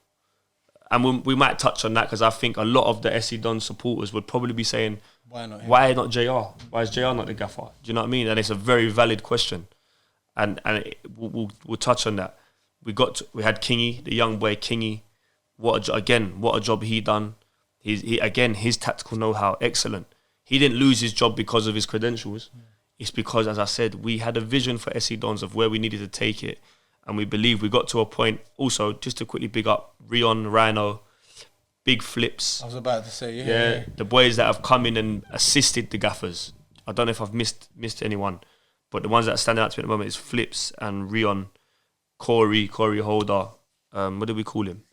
Speaker 1: And we might touch on that because I think a lot of the SC Dons supporters would probably be saying, why not JR? Why is JR not the gaffer? Do you know what I mean? And it's a very valid question. And we'll touch on that. We had Kingy, the young boy Kingy. What a job he done. His tactical know-how, excellent. He didn't lose his job because of his credentials. It's because, as I said, we had a vision for SC Dons of where we needed to take it. And we believe we got to a point, also, just to quickly big up, Rion, Rhino, big flips.
Speaker 3: I was about to say,
Speaker 1: yeah. The boys that have come in and assisted the gaffers. I don't know if I've missed anyone, but the ones that are standing out to me at the moment is Flips and Rion, Corey Holder. What did we call him?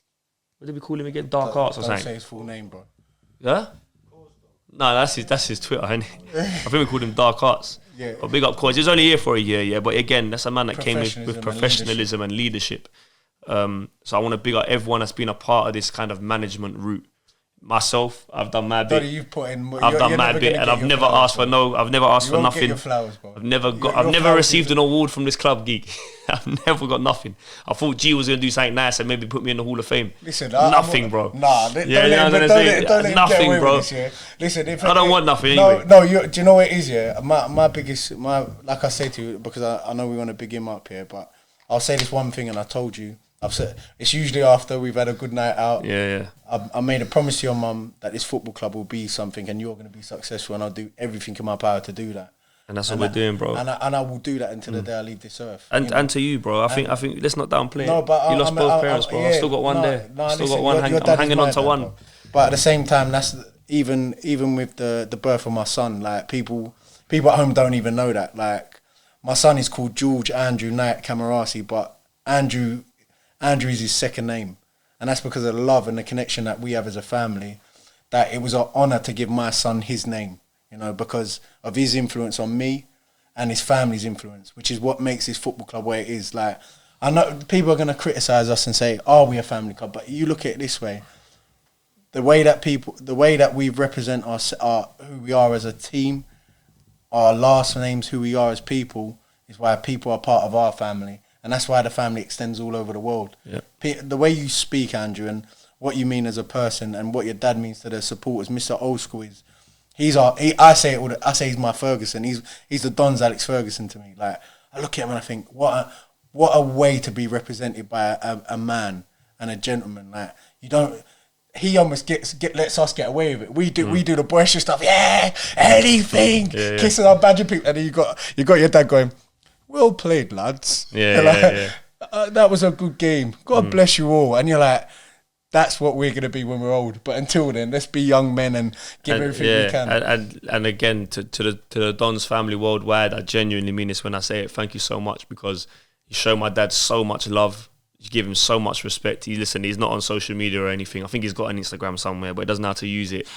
Speaker 1: What did we call him again? Dark Arts or something?
Speaker 3: Don't say his full name, bro.
Speaker 1: Yeah? No, that's his Twitter, isn't it? I think we called him Dark Arts.
Speaker 3: Yeah.
Speaker 1: But big up Corey. He was only here for a year, yeah. But again, that's a man that came with professionalism and leadership. So I want to big up everyone that's been a part of this kind of management route. myself. I've done my
Speaker 3: Donny,
Speaker 1: bit.
Speaker 3: you've put in.
Speaker 1: I've done my bit, and I've never asked for no. I've never asked for
Speaker 3: You won't get
Speaker 1: nothing.
Speaker 3: your flowers, bro.
Speaker 1: I've never got.
Speaker 3: Your
Speaker 1: I've never
Speaker 3: flowers
Speaker 1: received
Speaker 3: is-
Speaker 1: an award from this club, geek. I've never got nothing. I thought G was gonna do something nice and maybe put me in the Hall of Fame.
Speaker 3: Listen,
Speaker 1: nothing, bro.
Speaker 3: Nah, don't let him get
Speaker 1: nothing,
Speaker 3: away
Speaker 1: bro.
Speaker 3: with this, yeah? Listen, if
Speaker 1: I don't want nothing
Speaker 3: No,
Speaker 1: anyway.
Speaker 3: no. Do you know what it is? Yeah, my biggest, like I say to you, because I know we want to big him up here, but I'll say this one thing, and I told you. I've said it's usually after we've had a good night out.
Speaker 1: Yeah.
Speaker 3: I made a promise to your mum that this football club will be something, and you're going to be successful, and I'll do everything in my power to do that.
Speaker 1: And that's what we're doing, bro.
Speaker 3: And I will do that until the day I leave this earth.
Speaker 1: And to you, bro. I think let's not downplay.
Speaker 3: No, but
Speaker 1: you lost both parents, bro. I've still got one there. Still got one. I'm hanging on to one.
Speaker 3: Bro. But at the same time, that's even with the birth of my son. Like people at home don't even know that. Like my son is called George Andrew Knight Camarasi, but Andrew is his second name, and that's because of the love and the connection that we have as a family. That it was an honour to give my son his name, you know, because of his influence on me and his family's influence, which is what makes this football club where it is. Like, I know people are going to criticise us and say, "Are we a family club?" But you look at it this way: the way that we represent who we are as a team, our last names, who we are as people, is why people are part of our family. And that's why the family extends all over the world. Yeah. The way you speak, Andrew, and what you mean as a person, and what your dad means to the supporters, Mr. Old School is, I say he's my Ferguson. He's the Don's Alex Ferguson to me. Like, I look at him and I think, what a way to be represented by a man and a gentleman. Like, you don't. He almost lets us get away with it. We do the boisterous stuff. Yeah, anything. Yeah. Kissing our badger people, and then you got your dad going, "Well played, lads." That was a good game. God bless you all. And you're like, that's what we're going to be when we're old. But until then, let's be young men and give everything we can.
Speaker 1: And again, to the Don's family worldwide, I genuinely mean this when I say it. Thank you so much, because you show my dad so much love. You give him so much respect. He's not on social media or anything. I think he's got an Instagram somewhere, but he doesn't know how to use it.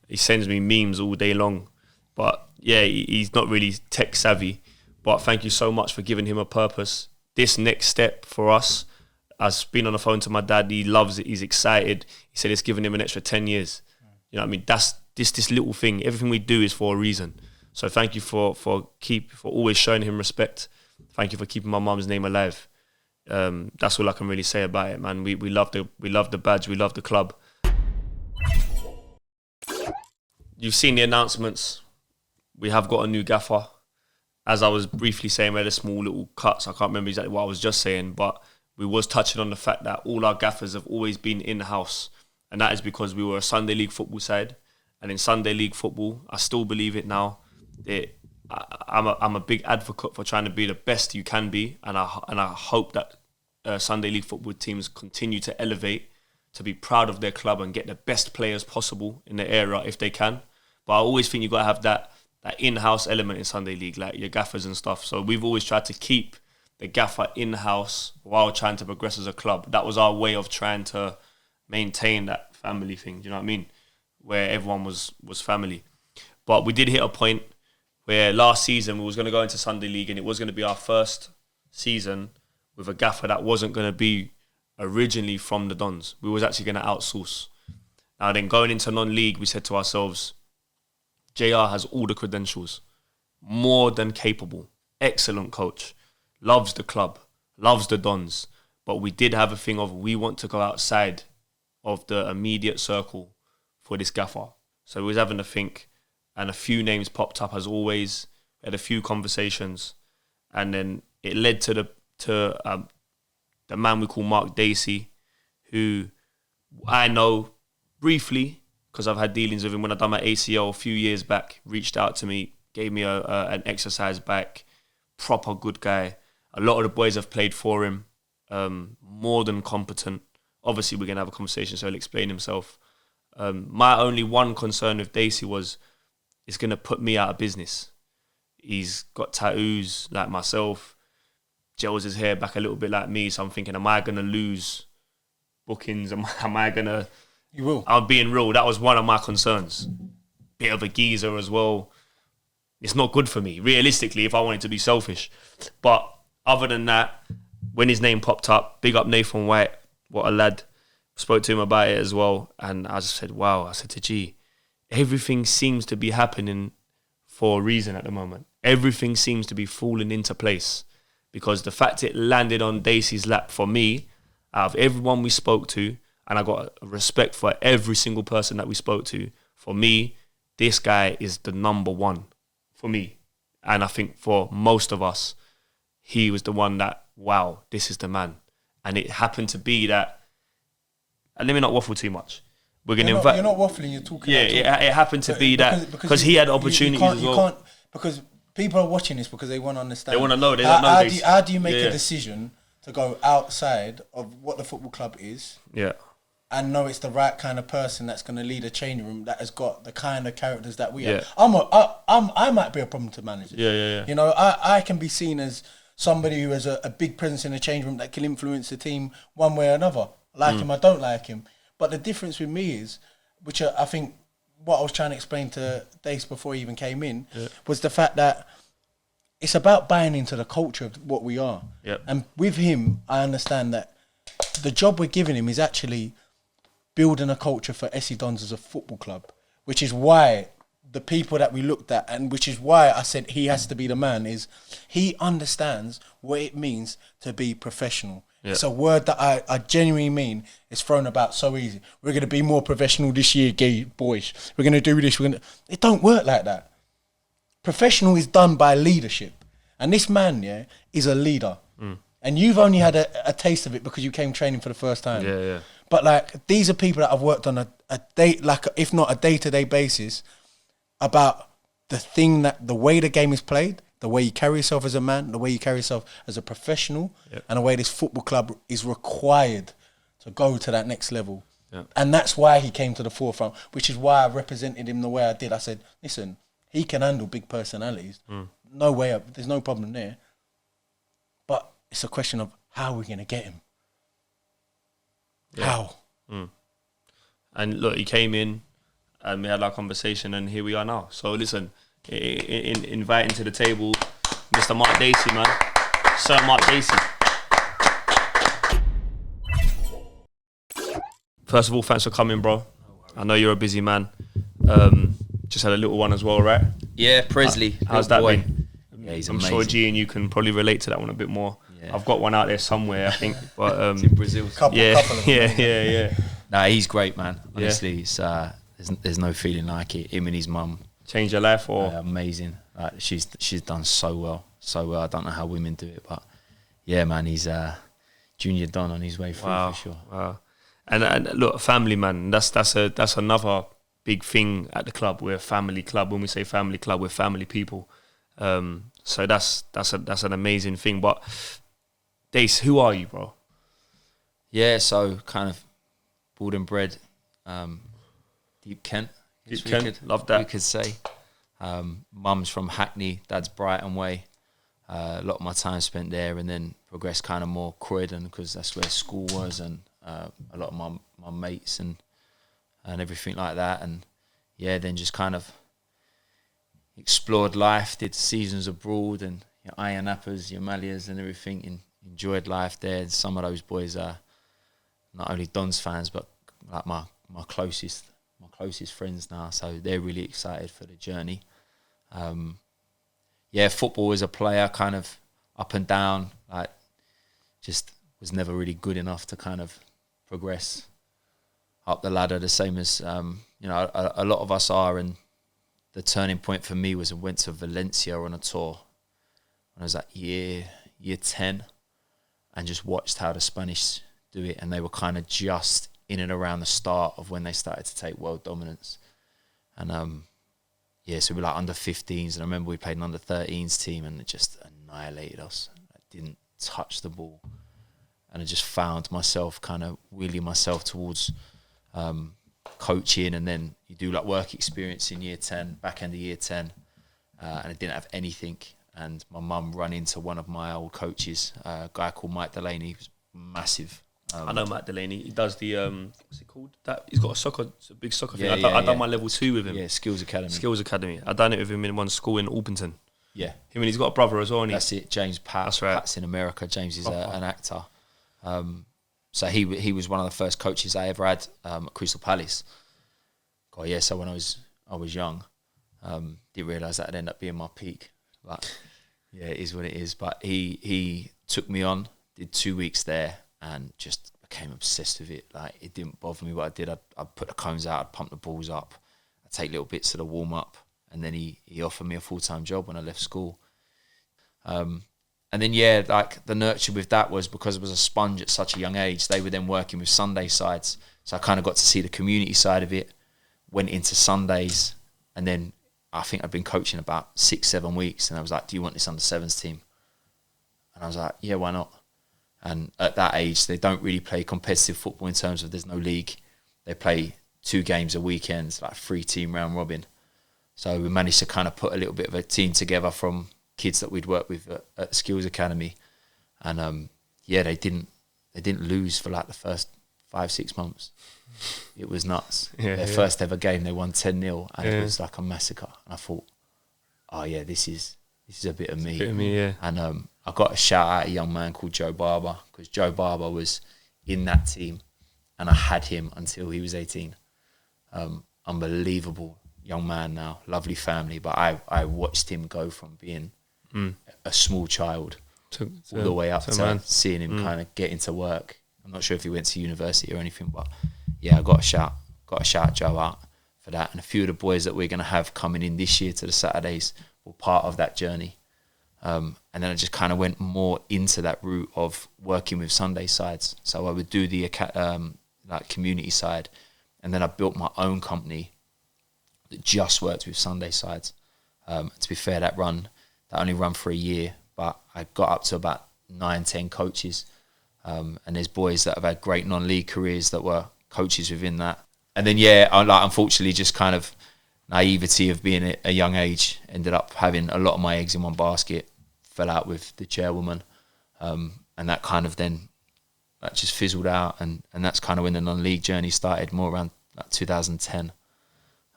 Speaker 1: He sends me memes all day long. But yeah, he's not really tech savvy. But thank you so much for giving him a purpose. This next step for us, I've been on the phone to my dad. He loves it. He's excited. He said it's given him an extra 10 years. You know what I mean? That's this little thing. Everything we do is for a reason. So thank you for always showing him respect. Thank you for keeping my mum's name alive. That's all I can really say about it, man. We love the badge. We love the club. You've seen the announcements. We have got a new gaffer. As I was briefly saying, we had a small little cuts. I can't remember exactly what I was just saying, but we was touching on the fact that all our gaffers have always been in-house, and that is because we were a Sunday League football side. And in Sunday League football, I still believe it now. I'm a big advocate for trying to be the best you can be, and I hope that Sunday League football teams continue to elevate, to be proud of their club and get the best players possible in the era if they can. But I always think you've got to have that in-house element in Sunday League, like your gaffers and stuff. So we've always tried to keep the gaffer in-house while trying to progress as a club. That was our way of trying to maintain that family thing, do you know what I mean? Where everyone was family. But we did hit a point where last season we was going to go into Sunday League, and it was going to be our first season with a gaffer that wasn't going to be originally from the Dons. We was actually going to outsource. Now then, going into non-league, we said to ourselves, JR has all the credentials, more than capable, excellent coach, loves the club, loves the Dons. But we did have a thing of, we want to go outside of the immediate circle for this gaffer. So we was having to think, and a few names popped up as always. We had a few conversations, and then it led to the man we call Mark Dacey, who I know briefly because I've had dealings with him when I done my ACL a few years back. Reached out to me, gave me an exercise back. Proper good guy. A lot of the boys have played for him. More than competent. Obviously, we're gonna have a conversation, so he'll explain himself. My only one concern with Dacey was, it's going to put me out of business. He's got tattoos like myself, gels his hair back a little bit like me, so I'm thinking, am I going to lose bookings? Am I going to...
Speaker 3: You will.
Speaker 1: I'm being real. That was one of my concerns. Bit of a geezer as well. It's not good for me, realistically, if I wanted to be selfish. But other than that, when his name popped up, big up Nathan White, what a lad. spoke to him about it as well, and I just said, wow. I said to G, everything seems to be happening for a reason at the moment. Everything seems to be falling into place, because the fact it landed on Dacey's lap, for me, out of everyone we spoke to, and I got respect for every single person that we spoke to, for me, this guy is the number one for me. And I think for most of us, he was the one that, wow, this is the man. And it happened to be that, and let me not waffle too much. We're going to invite...
Speaker 3: You're not waffling, you're talking.
Speaker 1: Yeah, it happened to be that, because he had opportunities as well.
Speaker 3: Because people are watching this because they want to understand.
Speaker 1: They want to know, they don't know this.
Speaker 3: How do you make a decision to go outside of what the football club is?
Speaker 1: Yeah.
Speaker 3: And know it's the right kind of person that's going to lead a changing room that has got the kind of characters that we have. I might be a problem to manage.
Speaker 1: Yeah.
Speaker 3: You know, I can be seen as somebody who has a big presence in the change room that can influence the team one way or another. Like him, I don't like him. But the difference with me is, which I think what I was trying to explain to Dace before he even came in, was the fact that it's about buying into the culture of what we are.
Speaker 1: Yep.
Speaker 3: And with him, I understand that the job we're giving him is actually building a culture for SC Dons as a football club, which is why the people that we looked at, and which is why I said he has to be the man, is he understands what it means to be professional. Yeah. It's a word that I genuinely mean. It's thrown about so easy. We're going to be more professional this year, gay boys. We're going to do this. It don't work like that. Professional is done by leadership. And this man, is a leader. And you've only had a taste of it because you came training for the first time.
Speaker 1: Yeah.
Speaker 3: But like, these are people that have worked on a day, like if not a day-to-day basis, about the way the game is played, the way you carry yourself as a man, the way you carry yourself as a professional, and the way this football club is required to go to that next level. Yep. And that's why he came to the forefront, which is why I represented him the way I did. I said, listen, he can handle big personalities. No way up. There's no problem there. But it's a question of how we're going to get him. Yeah. How?
Speaker 1: And look, he came in and we had our conversation, and here we are now. So listen, inviting to the table Mr. Mark Dacey, man. Sir Mark Dacey. First of all, thanks for coming, bro. I know you're a busy man. Just had a little one as well, right?
Speaker 4: Yeah, Presley.
Speaker 1: How's that been?
Speaker 4: Yeah, he's
Speaker 1: I'm
Speaker 4: amazing.
Speaker 1: sure G and you can probably relate to that one a bit more. Yeah. I've got one out there somewhere, I think. But
Speaker 4: it's in Brazil.
Speaker 3: Couple of them.
Speaker 1: Yeah.
Speaker 4: Nah, he's great, man. Honestly, it's there's no feeling like it. Him and his mum
Speaker 1: changed your life, or
Speaker 4: amazing. Like she's done so well. I don't know how women do it, but yeah, man, he's junior Don on his way through for sure. Wow.
Speaker 1: And look, family, man. That's another big thing at the club. We're a family club. When we say family club, we're family people. So that's an amazing thing. But Dace, who are you, bro?
Speaker 4: Yeah, so kind of born and bred, Deep Kent.
Speaker 1: Deep Kent, love that.
Speaker 4: We could say. Mum's from Hackney, dad's Brighton way. A lot of my time spent there, and then progressed kind of more Croydon because that's where school was, and a lot of my mates and everything like that. And yeah, then just kind of explored life, did seasons abroad, and your Iron Appers, your Malias and everything, and enjoyed life there. And some of those boys are not only Dons fans, but like my closest friends now. So they're really excited for the journey. Football as a player, kind of up and down, like just was never really good enough to kind of progress up the ladder, the same as a lot of us are. And the turning point for me was I went to Valencia on a tour when I was like year 10, and just watched how the Spanish do it, and they were kind of just in and around the start of when they started to take world dominance. And so we were like under 15s, and I remember we played an under 13s team, and it just annihilated us. I didn't touch the ball, and I just found myself kind of wheeling myself towards coaching, and then you do like work experience in year 10, back end of year 10, and I didn't have anything. And my mum ran into one of my old coaches, a guy called Mike Delaney. He was massive.
Speaker 1: I know Mike Delaney. He does the what's it called? He's got a big soccer thing. I done my level 2 with him.
Speaker 4: Yeah, Skills Academy.
Speaker 1: I done it with him in one school in Alpenton.
Speaker 4: Yeah,
Speaker 1: him, and he's got a brother as well.
Speaker 4: That's it. James Pat.
Speaker 1: That's right.
Speaker 4: Pat's in America. James is an actor. So he was one of the first coaches I ever had at Crystal Palace. God, yeah. So when I was young, didn't realise that would end up being my peak. But yeah, it is what it is. But he took me on, did 2 weeks there, and just became obsessed with it. Like, it didn't bother me what I did. I'd put the cones out, I'd pump the balls up, I'd take little bits of the warm up, and then he offered me a full-time job when I left school. And then, yeah, like the nurture with that was because I was a sponge at such a young age, they were then working with Sunday sides. So I kind of got to see the community side of it, went into Sundays, and then I think I'd been coaching about 6-7 weeks, and I was like, do you want this under sevens team? And I was like, yeah, why not? And at that age, they don't really play competitive football in terms of there's no league. They play 2 games a weekend, like 3-team round robin. So we managed to kind of put a little bit of a team together from kids that we'd worked with at the Skills Academy. And yeah, they didn't lose for like the first 5-6 months. It was nuts. Their first ever game, they won 10-0, and it was like a massacre. And I thought, oh yeah, this is a bit of me. And I got a shout out a young man called Joe Barber, because Joe Barber was in that team, and I had him until he was 18. Unbelievable young man now, lovely family, but I watched him go from being a small child all the way up to seeing him kind of get into work. I'm not sure if he went to university or anything, but yeah, I got a shout Joe out for that. And a few of the boys that we're going to have coming in this year to the Saturdays were part of that journey. And then I just kind of went more into that route of working with Sunday sides. So I would do the like community side, and then I built my own company that just worked with Sunday sides. To be fair, that only run for a year, but I got up to about 9-10 coaches. And there's boys that have had great non-league careers that were coaches within that. And then, yeah, unfortunately, just kind of naivety of being at a young age, ended up having a lot of my eggs in one basket, fell out with the chairwoman. And that kind of then, that just fizzled out. And that's kind of when the non-league journey started, more around like 2010.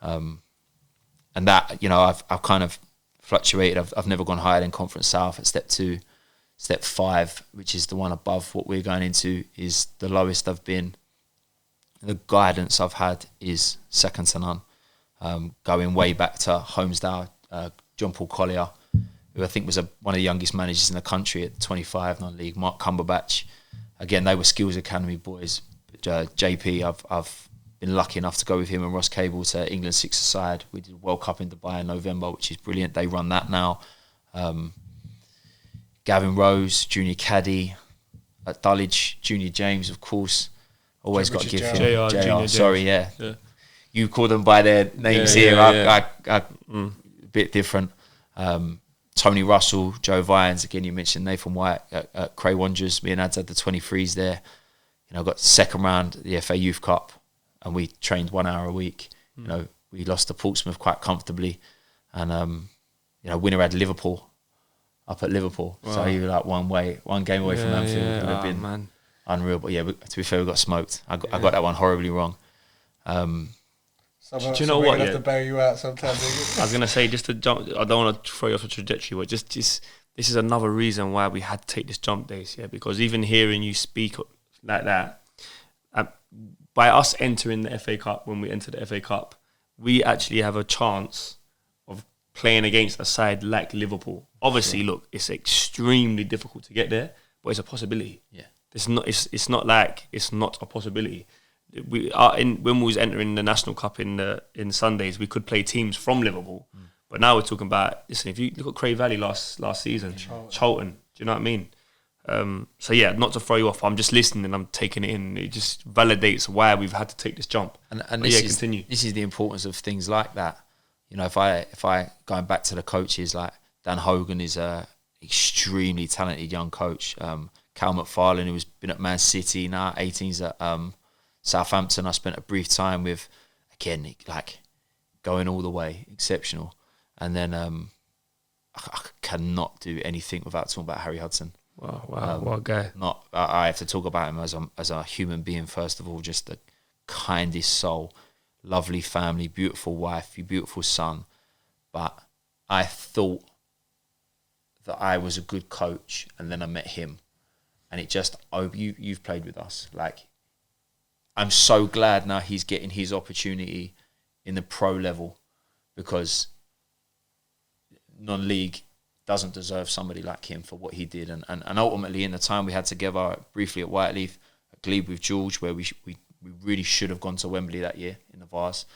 Speaker 4: And that, you know, I've kind of fluctuated. I've never gone higher than Conference South at Step 2. Step 5, which is the one above what we're going into, is the lowest I've been. The guidance I've had is second to none. Going way back to Holmesdale, John Paul Collier, who I think was one of the youngest managers in the country at 25 non-league. Mark Cumberbatch, again, they were Skills Academy boys. JP, I've been lucky enough to go with him and Ross Cable to England six-a-side. We did World Cup in Dubai in November, which is brilliant. They run that now. Gavin Rose, Junior Caddy, at Dulwich, Junior James, of course. Always got to give him JR. Sorry, yeah. You call them by their names here. I a bit different. Tony Russell, Joe Vines. Again, you mentioned Nathan White at Cray Wanderers. Me and Ads had the 23s there. You know, got second round the FA Youth Cup, and we trained 1 hour a week. You know, we lost to Portsmouth quite comfortably, and you know, winner had Liverpool. Up at Liverpool, so you were like one game away from Anfield. It would have been unreal. But yeah, to be fair, we got smoked. I got that one horribly wrong.
Speaker 3: Do you know what? Have to bail you out sometimes.
Speaker 1: I was gonna say, just to jump. I don't want to throw you off the trajectory, but just this is another reason why we had to take this jump, Days. Yeah, because even hearing you speak like that, by us entering the FA Cup, when we entered the FA Cup, we actually have a chance of playing against a side like Liverpool. Obviously, look, it's extremely difficult to get there, but it's a possibility. Yeah, it's not like it's not a possibility. We are when we was entering the National Cup in Sundays, we could play teams from Liverpool, but now we're talking about. Listen, if you look at Cray Valley last season, Charlton. Do you know what I mean? So yeah, not to throw you off. I'm just listening and I'm taking it in. It just validates why we've had to take this jump.
Speaker 4: And continue. This is the importance of things like that. You know, if I going back to the coaches, like Dan Hogan is a extremely talented young coach. Cal McFarlane, who's been at Man City now, 18's at Southampton. I spent a brief time with, again, like going all the way, exceptional. And then I cannot do anything without talking about Harry Hudson.
Speaker 1: Wow, what a guy!
Speaker 4: I have to talk about him as a human being first of all. Just the kindest soul, lovely family, beautiful wife, beautiful son. But I thought that I was a good coach, and then I met him, and it just you've played with us. Like, I'm so glad now he's getting his opportunity in the pro level, because non-league doesn't deserve somebody like him for what he did. And ultimately, in the time we had together briefly at Whiteleaf, at Glebe with George, where we really should have gone to Wembley that year in the Vars,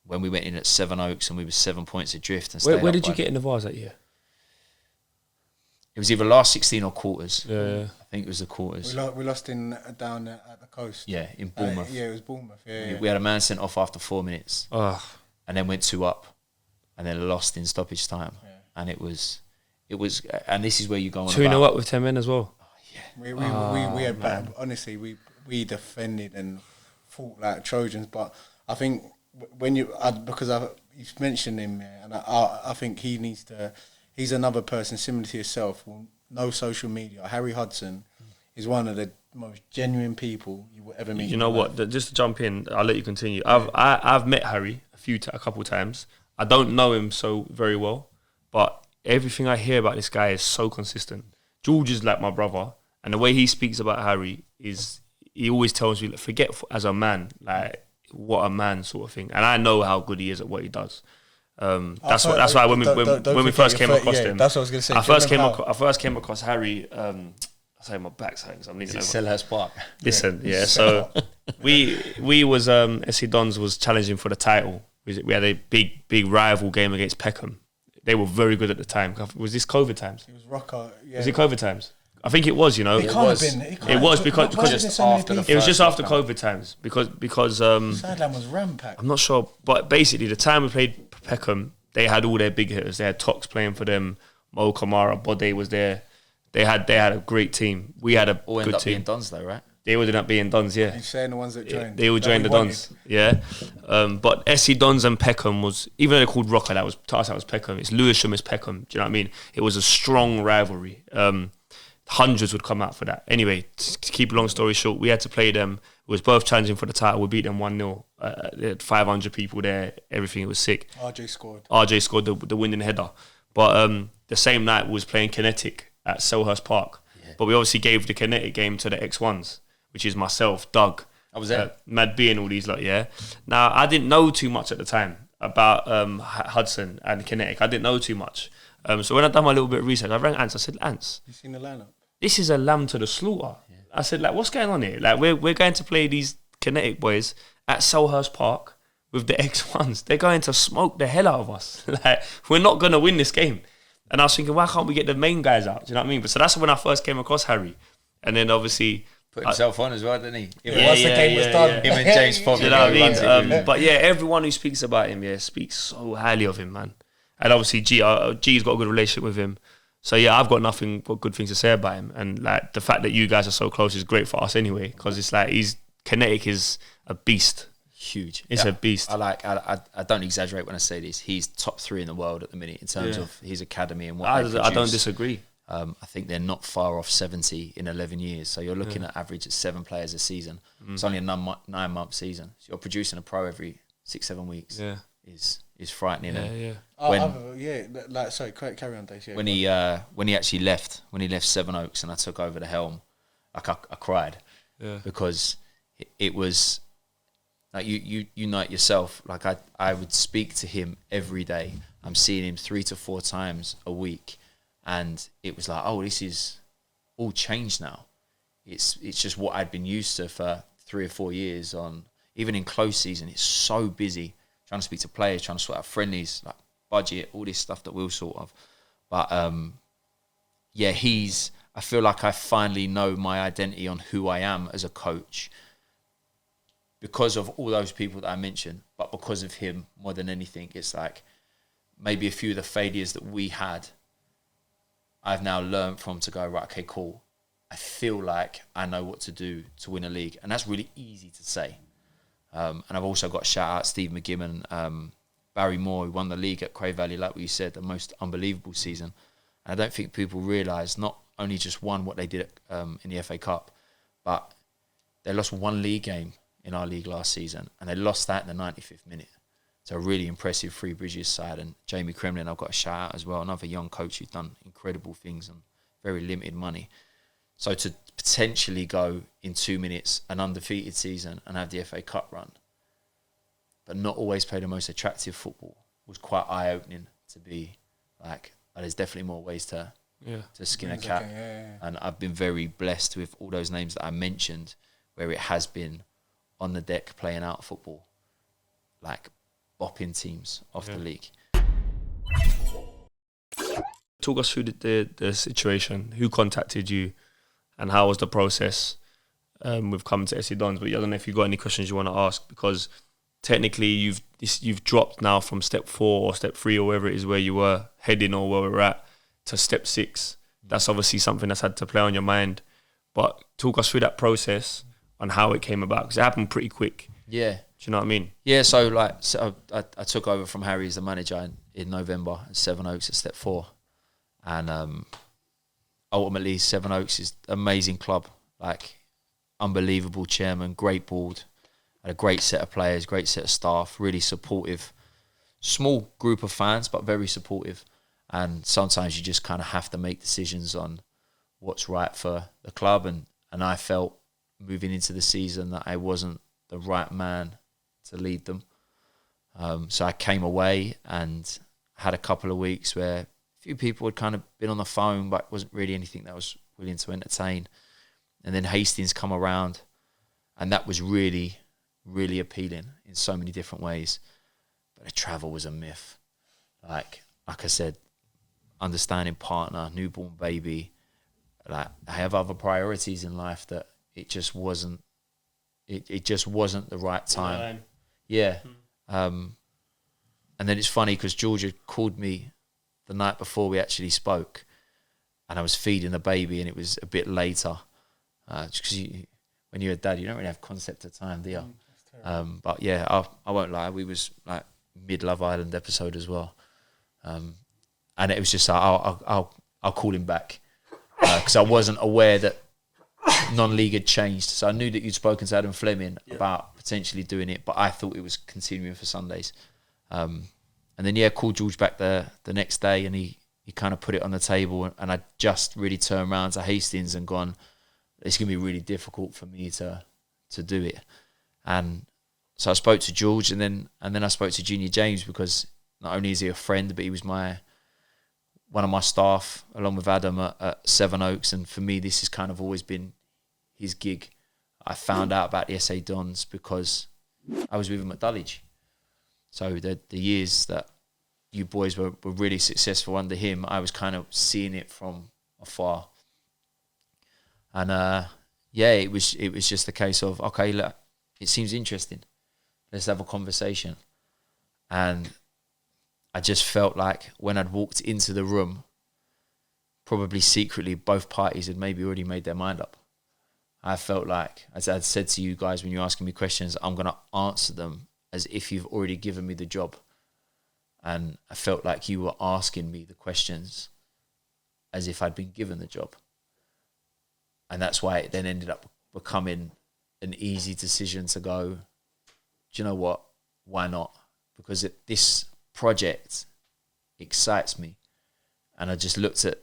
Speaker 4: when we went in at Seven Oaks and we were 7 points adrift. And
Speaker 1: where did you get in the Vars that year?
Speaker 4: It was either last 16 or quarters.
Speaker 1: Yeah.
Speaker 4: I think it was the quarters.
Speaker 3: We lost down at the coast.
Speaker 4: Yeah, in Bournemouth.
Speaker 3: Yeah, it was Bournemouth. Yeah,
Speaker 4: We had a man sent off after 4 minutes, and then went 2 up, and then lost in stoppage time. Yeah. And it was, and this is where you go on
Speaker 1: 2-0 up with 10 men as well.
Speaker 3: We had bad. Honestly, we defended and fought like Trojans. But I think when you've mentioned him, and I think he needs to. He's another person similar to yourself. No social media. Harry Hudson is one of the most genuine people you will ever meet.
Speaker 1: You know what? Just to jump in, I'll let you continue. I've met Harry a couple of times. I don't know him so very well, but everything I hear about this guy is so consistent. George is like my brother, and the way he speaks about Harry is, he always tells me, like, forget as a man, like what a man sort of thing. And I know how good he is at what he does. That's why when we first came across him,
Speaker 3: that's what I was going to say.
Speaker 1: I first came across Harry. I say my back's hurting, so I'm leaning over.
Speaker 4: Selhurst Park.
Speaker 1: Listen, yeah. So we was SC Dons was challenging for the title. We had a big rival game against Peckham. They were very good at the time. Was this COVID times?
Speaker 3: It was Rocker. Yeah.
Speaker 1: Was it COVID times? I think it was. You know,
Speaker 3: it can't have been.
Speaker 1: It was because
Speaker 4: just after
Speaker 1: it was just after COVID times because
Speaker 3: Sideline was rampacked.
Speaker 1: I'm not sure, but basically the time we played Peckham, they had all their big hitters. They had Tox playing for them. Mo Kamara, Bode was there. They had a great team. We had a
Speaker 4: all
Speaker 1: good
Speaker 4: end up
Speaker 1: team.
Speaker 4: being Dons though, right?
Speaker 1: They would end up being Dons, yeah.
Speaker 3: You're saying the ones that joined.
Speaker 1: They all joined the Dons, yeah. But SC Dons and Peckham was, even though they're called Rocker, to us that was Peckham. It's Lewisham is Peckham. Do you know what I mean? It was a strong rivalry. Hundreds would come out for that. Anyway, to keep a long story short, we had to play them. It was both challenging for the title. We beat them 1-0. They had 500 people there. Everything was sick.
Speaker 3: RJ scored
Speaker 1: the winning header. But the same night we was playing Kinetic at Selhurst Park. Yeah. But we obviously gave the Kinetic game to the X1s, which is myself, Doug,
Speaker 4: I was there.
Speaker 1: Mad B and all these lot, yeah. Now, I didn't know too much at the time about Hudson and Kinetic. I didn't know too much. So when I done my little bit of research, I rang Ants. I said, Ants,
Speaker 3: you seen the lineup?
Speaker 1: This is a lamb to the slaughter. Yeah. I said, like, what's going on here? Like, we're going to play these Kinetic boys at Selhurst Park with the X1s. They're going to smoke the hell out of us. Like, we're not going to win this game. And I was thinking, why can't we get the main guys out? Do you know what I mean? But so that's when I first came across Harry. And then obviously...
Speaker 4: Put himself on as well, didn't he?
Speaker 3: Once the game was done.
Speaker 4: Him and James Fogg.
Speaker 1: You know what I mean? But yeah, everyone who speaks about him, speaks so highly of him, man. And obviously G's got a good relationship with him. So yeah, I've got nothing but good things to say about him. And like the fact that you guys are so close is great for us anyway, because it's like Kinetic is a beast.
Speaker 4: Huge.
Speaker 1: It's a beast.
Speaker 4: I don't exaggerate when I say this. He's top 3 in the world at the minute in terms of his academy and what
Speaker 1: I don't disagree.
Speaker 4: I think they're not far off 70 in 11 years. So you're looking at average at 7 players a season. It's only a 9-month season. So you're producing a pro every 6-7 weeks.
Speaker 1: Yeah.
Speaker 4: Is frightening.
Speaker 3: Sorry, carry on, Dacey.
Speaker 4: When he actually left, Seven Oaks and I took over the helm, like I cried, because it was like you know it yourself. Like I would speak to him every day. I'm seeing him 3 to 4 times a week, and it was like, oh, this is all changed now. It's just what I'd been used to for 3 or 4 years. On even in close season, it's so busy. Trying to speak to players, trying to sort out friendlies, like budget, all this stuff that we'll sort of. But I feel like I finally know my identity on who I am as a coach because of all those people that I mentioned, but because of him more than anything. It's like maybe a few of the failures that we had, I've now learned from to go, right, okay, cool. I feel like I know what to do to win a league. And that's really easy to say. And I've also got to shout out Steve McGibbon, Barry Moore, who won the league at Cray Valley, like what you said, the most unbelievable season. And I don't think people realise not only just won what they did in the FA Cup, but they lost 1 league game in our league last season, and they lost that in the 95th minute. So a really impressive Three Bridges side. And Jamie Kremlin, I've got to shout out as well, another young coach who's done incredible things on very limited money. So to potentially go in 2 minutes an undefeated season and have the FA Cup run, but not always play the most attractive football, was quite eye-opening to be like, oh, there's definitely more ways to skin a cat. And I've been very blessed with all those names that I mentioned, where it has been on the deck playing out football, like bopping teams off the league.
Speaker 1: Talk us through the situation. Who contacted you, and how was the process with coming to SC Dons? But I don't know if you've got any questions you want to ask, because technically you've dropped now from step 4 or step 3 or wherever it is where you were heading or where we're at to step 6. That's obviously something that's had to play on your mind. But talk us through that process and how it came about, because it happened pretty quick.
Speaker 4: Yeah.
Speaker 1: Do you know what I mean?
Speaker 4: Yeah, so I took over from Harry as the manager in November at Sevenoaks at step 4. And ultimately, Sevenoaks is an amazing club, like unbelievable chairman, great board, had a great set of players, great set of staff, really supportive. Small group of fans, but very supportive. And sometimes you just kind of have to make decisions on what's right for the club. And I felt moving into the season that I wasn't the right man to lead them. So I came away and had a couple of weeks where a few people had kind of been on the phone, but wasn't really anything that I was willing to entertain. And then Hastings come around, and that was really, really appealing in so many different ways. But the travel was a myth. Like I said, understanding partner, newborn baby, like I have other priorities in life that it just wasn't. It just wasn't the right time. Yeah. And then it's funny because Georgia called me the night before we actually spoke, and I was feeding the baby, and it was a bit later. Because when you're a dad, you don't really have concept of time, do you? But yeah, I won't lie. We was like mid Love Island episode as well, and it was just like, I'll call him back because I wasn't aware that non-league had changed. So I knew that you'd spoken to Adam Fleming about potentially doing it, but I thought it was continuing for Sundays. And then called George back the next day, and he kind of put it on the table, and I just really turned around to Hastings and gone, it's going to be really difficult for me to do it. And so I spoke to George, and then I spoke to Junior James, because not only is he a friend, but he was one of my staff along with Adam at Sevenoaks, and for me this has kind of always been his gig. I found out about the SA Dons because I was with him at Dulwich. So the years that you boys were really successful under him, I was kind of seeing it from afar. And it was just a case of, okay, look, it seems interesting. Let's have a conversation. And I just felt like when I'd walked into the room, probably secretly both parties had maybe already made their mind up. I felt like, as I'd said to you guys when you were asking me questions, I'm going to answer them as if you've already given me the job. And I felt like you were asking me the questions as if I'd been given the job. And that's why it then ended up becoming an easy decision to go, do you know what? Why not? Because this project excites me. And I just looked at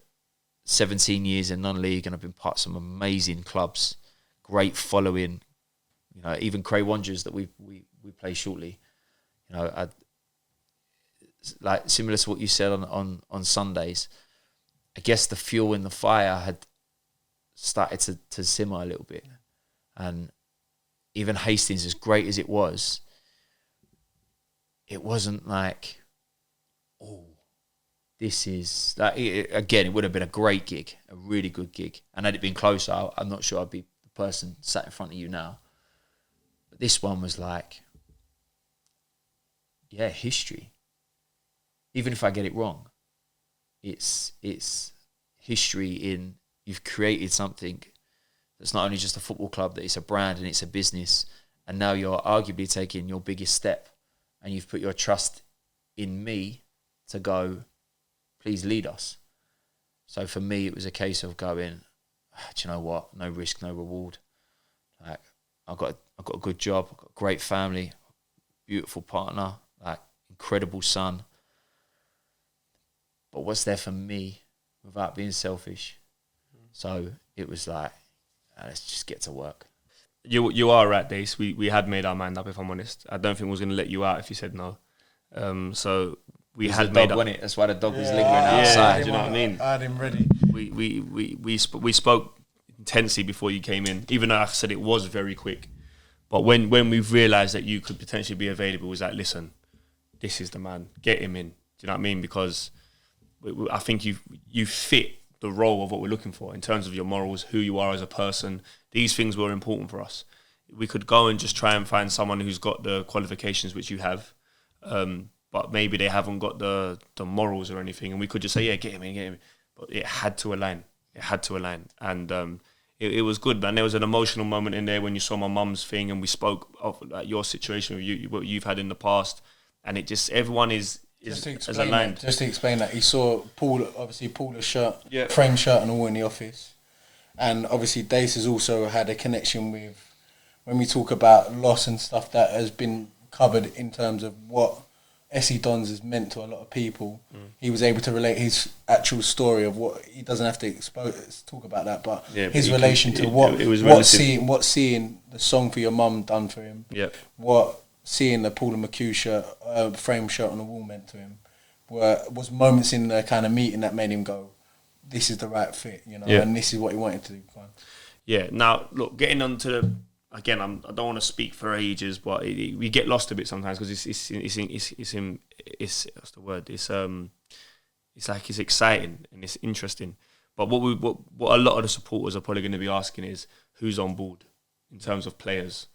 Speaker 4: 17 years in non-league, and I've been part of some amazing clubs, great following, even Cray Wanderers that we play shortly. Like similar to what you said on Sundays, I guess the fuel in the fire had started to simmer a little bit. And even Hastings, as great as it wasn't like, oh, this is like, it would have been a great gig, a really good gig. And had it been closer, I'm not sure I'd be the person sat in front of you now. But this one was like, history. Even if I get it wrong, it's history in you've created something that's not only just a football club, that it's a brand and it's a business. And now you're arguably taking your biggest step, and you've put your trust in me to go, please lead us. So for me, it was a case of going, do you know what? No risk, no reward. Like I've got a good job, I've got a great family, beautiful partner, like incredible son. But what's there for me without being selfish? So it was like, let's just get to work.
Speaker 1: You are right, Dace. We had made our mind up, if I'm honest. I don't think we was going to let you out if you said no. So we
Speaker 4: It was
Speaker 1: had
Speaker 4: the
Speaker 1: made
Speaker 4: dog,
Speaker 1: up.
Speaker 4: wasn't it? That's why the dog was
Speaker 3: Yeah,
Speaker 4: lingering
Speaker 3: I
Speaker 4: outside.
Speaker 1: do you know what I mean?
Speaker 3: I had him ready.
Speaker 1: We spoke intensely before you came in, even though I said it was very quick. But when we've realised that you could potentially be available, it was like, listen, this is the man. Get him in. Do you know what I mean? Because I think you fit the role of what we're looking for in terms of your morals, who you are as a person. These things were important for us. We could go and just try and find someone who's got the qualifications which you have, but maybe they haven't got the morals or anything, and we could just say, yeah, get him in. But it had to align. And it was good, man. There was an emotional moment in there when you saw my mum's thing, and we spoke of like, your situation with you, what you've had in the past, and it just, everyone is aligned.
Speaker 3: Just to explain that, he saw Paula's shirt,
Speaker 1: Yeah.
Speaker 3: frame shirt and all in the office. And obviously Dace has also had a connection with, when we talk about loss and stuff that has been covered in terms of what SE Dons has meant to a lot of people. He was able to relate his actual story of what, he doesn't have to talk about that, but his relation to what seeing the song for your mum done for him.
Speaker 1: Yep.
Speaker 3: What seeing the Paula McHugh shirt, frame shirt on the wall meant to him, was moments in the kind of meeting that made him go, this is the right fit, you know, and this is what he wanted to do.
Speaker 1: Yeah. Now, look, getting on to the, again, I don't want to speak for ages, but we get lost a bit sometimes because it's what's the word? It's like it's exciting and it's interesting. But what a lot of the supporters are probably going to be asking is who's on board in terms of players,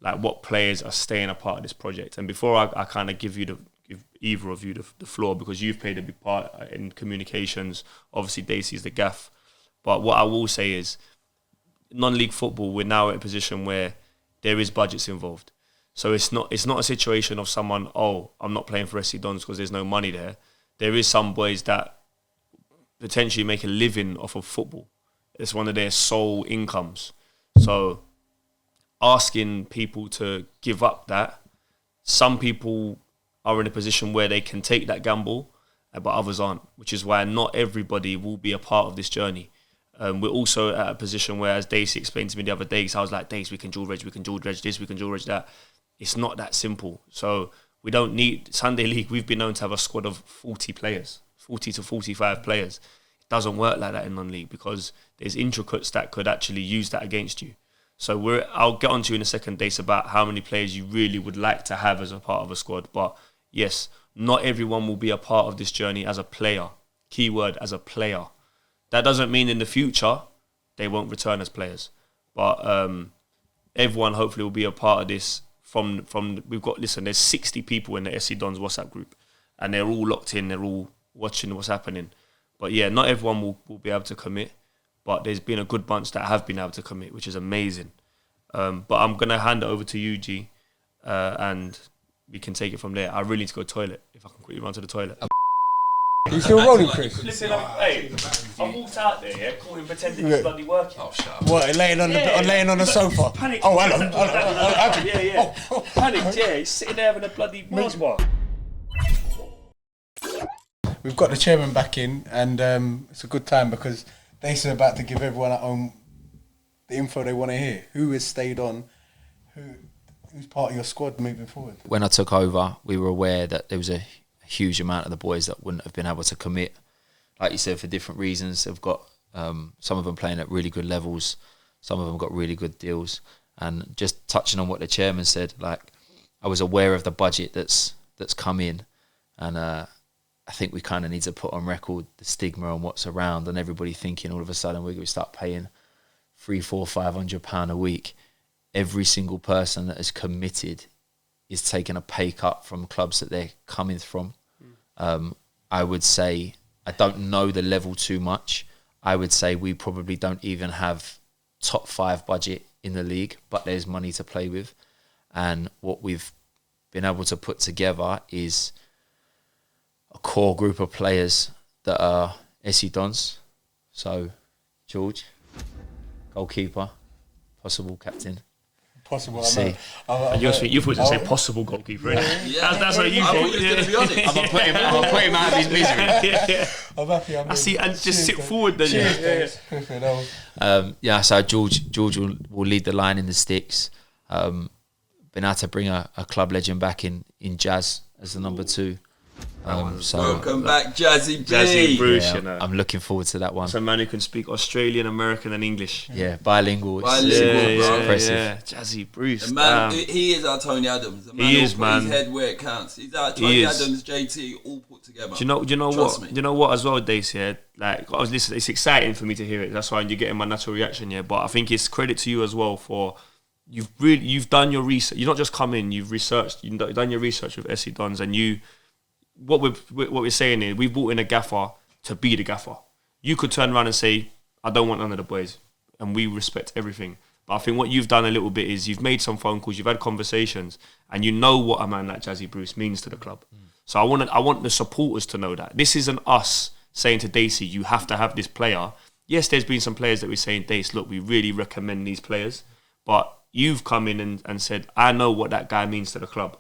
Speaker 1: like what players are staying a part of this project. And before I kind of give either of you the floor, because you've played a big part in communications. Obviously, Dacey's the gaff. But what I will say is, non-league football, we're now in a position where there is budgets involved. So it's not a situation of someone, oh, I'm not playing for SC Dons because there's no money there. There is some boys that potentially make a living off of football. It's one of their sole incomes. So asking people to give up that, some people are in a position where they can take that gamble, but others aren't, which is why not everybody will be a part of this journey. We're also at a position where, as Dacey explained to me the other day, because I was like, Dace, we can dual reg this, we can dual reg that. It's not that simple. So we don't need, Sunday League, we've been known to have a squad of 40 players, 40 to 45 players. It doesn't work like that in non-league because there's intricates that could actually use that against you. So I'll get on to you in a second, Dace, about how many players you really would like to have as a part of a squad. But yes, not everyone will be a part of this journey as a player. Keyword, as a player. That doesn't mean in the future they won't return as players. But everyone hopefully will be a part of this from there's 60 people in the SC Dons WhatsApp group and they're all locked in, they're all watching what's happening. But yeah, not everyone will be able to commit, but there's been a good bunch that have been able to commit, which is amazing. But I'm going to hand it over to you, G, and we can take it from there. I really need to go to the toilet, if I can quickly run to the toilet.
Speaker 3: You still rolling, Chris?
Speaker 1: Listen, hey, I walked out there, yeah, calling pretending it's bloody working.
Speaker 5: Oh, shut up.
Speaker 3: What, laying on the sofa?
Speaker 1: Panicked.
Speaker 3: Oh, hello.
Speaker 1: Yeah. Panicked, yeah. He's sitting there having a bloody Mars bar.
Speaker 3: We've got the chairman back in, and it's a good time because they're about to give everyone at home the info they want to hear. Who has stayed on? Who's part of your squad moving forward?
Speaker 4: When I took over, we were aware that there was a huge amount of the boys that wouldn't have been able to commit, like you said, for different reasons. They've got some of them playing at really good levels, some of them got really good deals. And just touching on what the chairman said, like I was aware of the budget that's come in, and I think we kind of need to put on record the stigma on what's around, and everybody thinking all of a sudden we're going to start paying £300-500 a week. Every single person that is committed is taking a pay cut from clubs that they're coming from. I would say, I don't know the level too much. I would say we probably don't even have top 5 budget in the league, but there's money to play with. And what we've been able to put together is a core group of players that are SE Dons. So, George, goalkeeper, possible captain.
Speaker 3: Possible.
Speaker 4: See.
Speaker 1: And you thought you were going to say possible goalkeeper, innit?
Speaker 2: Yeah.
Speaker 1: That's what you
Speaker 2: I
Speaker 1: thought.
Speaker 2: thought you were going to be honest.
Speaker 4: I'm gonna put him out of his misery.
Speaker 3: I'm happy.
Speaker 1: I see, and just sit forward then.
Speaker 4: So George will lead the line in the sticks. Been able to bring a club legend back in Jazz as the number 2.
Speaker 2: Welcome back, Jazzy B.
Speaker 1: Jazzy Bruce, you know.
Speaker 4: I'm looking forward to that one.
Speaker 1: It's a man who can speak Australian, American, and English.
Speaker 4: Yeah, bilingual.
Speaker 2: Bilingual, bro.
Speaker 4: Impressive.
Speaker 1: Yeah. Jazzy Bruce.
Speaker 2: The man, he is our Tony Adams. The man
Speaker 1: He is,
Speaker 2: who will put
Speaker 1: man.
Speaker 2: his head where it counts. He's our Tony Adams, JT, all put together.
Speaker 1: Do you know
Speaker 2: Trust
Speaker 1: what?
Speaker 2: me.
Speaker 1: You know what as well, Dacey? Yeah? Like I was listening, it's exciting for me to hear it. That's why you're getting my natural reaction. Yeah, but I think it's credit to you as well for you've done your research. You've not just come in. You've researched. You've done your research with SC Dons, and you. What we're saying is we brought in a gaffer to be the gaffer. You could turn around and say, I don't want none of the boys, and we respect everything. But I think what you've done a little bit is you've made some phone calls, you've had conversations, and you know what a man like Jazzy Bruce means to the club. So I want the supporters to know that. This isn't us saying to Dacey, you have to have this player. Yes, there's been some players that we're saying, Dace, look, we really recommend these players. But you've come in and said, I know what that guy means to the club.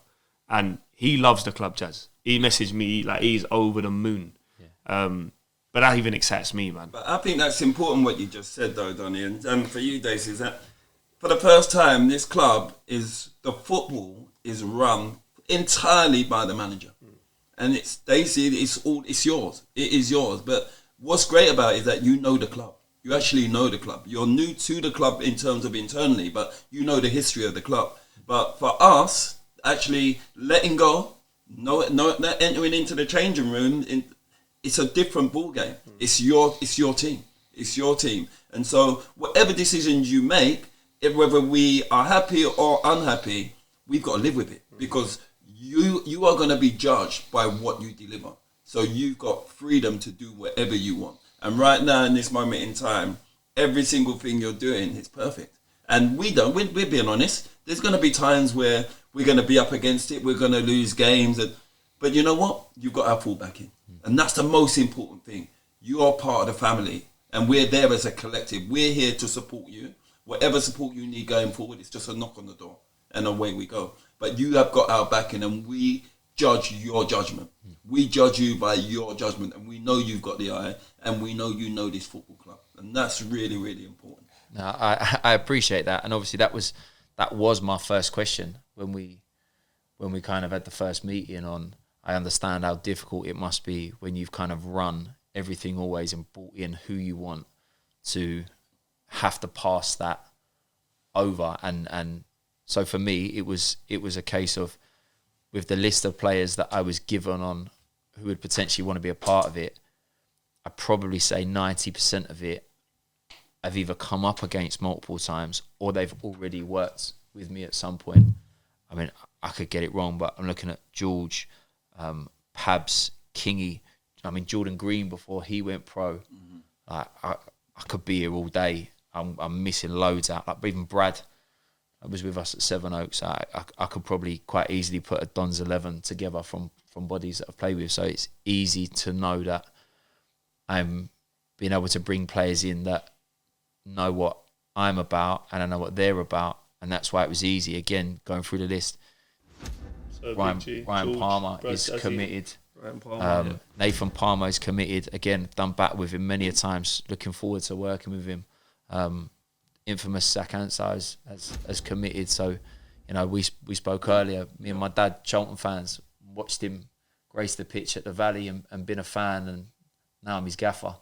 Speaker 1: And he loves the club, Jazz. He messaged me like he's over the moon. Yeah. But that even excites me, man.
Speaker 2: But I think that's important what you just said, though, Donny. And for you, Dace, is that for the first time, this club the football is run entirely by the manager. And it's Dacey, it's yours. It is yours. But what's great about it is that you know the club. You actually know the club. You're new to the club in terms of internally, but you know the history of the club. But for us, actually letting go, not entering into the changing room, it's a different ball game. It's your team. It's your team. And so whatever decisions you make, whether we are happy or unhappy, we've got to live with it because you are going to be judged by what you deliver. So you've got freedom to do whatever you want. And right now in this moment in time, every single thing you're doing is perfect. And we're being honest. There's going to be times where we're going to be up against it. We're going to lose games. But you know what? You've got our full backing. And that's the most important thing. You are part of the family. And we're there as a collective. We're here to support you. Whatever support you need going forward, it's just a knock on the door. And away we go. But you have got our backing and we judge your judgment. We judge you by your judgment. And we know you've got the eye. And we know you know this football club. And that's really, really important.
Speaker 4: No, I appreciate that. And obviously that was my first question when we kind of had the first meeting on. I understand how difficult it must be when you've kind of run everything always and brought in who you want to have to pass that over. And so for me, it was a case of with the list of players that I was given on who would potentially want to be a part of it, I'd probably say 90% of it I've either come up against multiple times or they've already worked with me at some point. I mean, I could get it wrong, but I'm looking at George, Pabs, Kingy. I mean, Jordan Green before he went pro. I could be here all day. I'm missing loads out. Like even Brad was with us at Seven Oaks. I could probably quite easily put a Don's 11 together from bodies that I've played with. So it's easy to know that I'm being able to bring players in that know what I'm about and I know what they're about. And that's why it was easy. Again, going through the list,
Speaker 1: So
Speaker 4: Ryan
Speaker 1: George,
Speaker 4: Palmer
Speaker 1: Brad
Speaker 4: is
Speaker 1: Dazzy,
Speaker 4: committed.
Speaker 1: Ryan Palmer,
Speaker 4: Nathan Palmer is committed. Again, done back with him many a times. Looking forward to working with him. Infamous Sakansa has committed. So, you know, we spoke earlier. Me and my dad, Charlton fans, watched him grace the pitch at the Valley and been a fan. And now I'm his gaffer.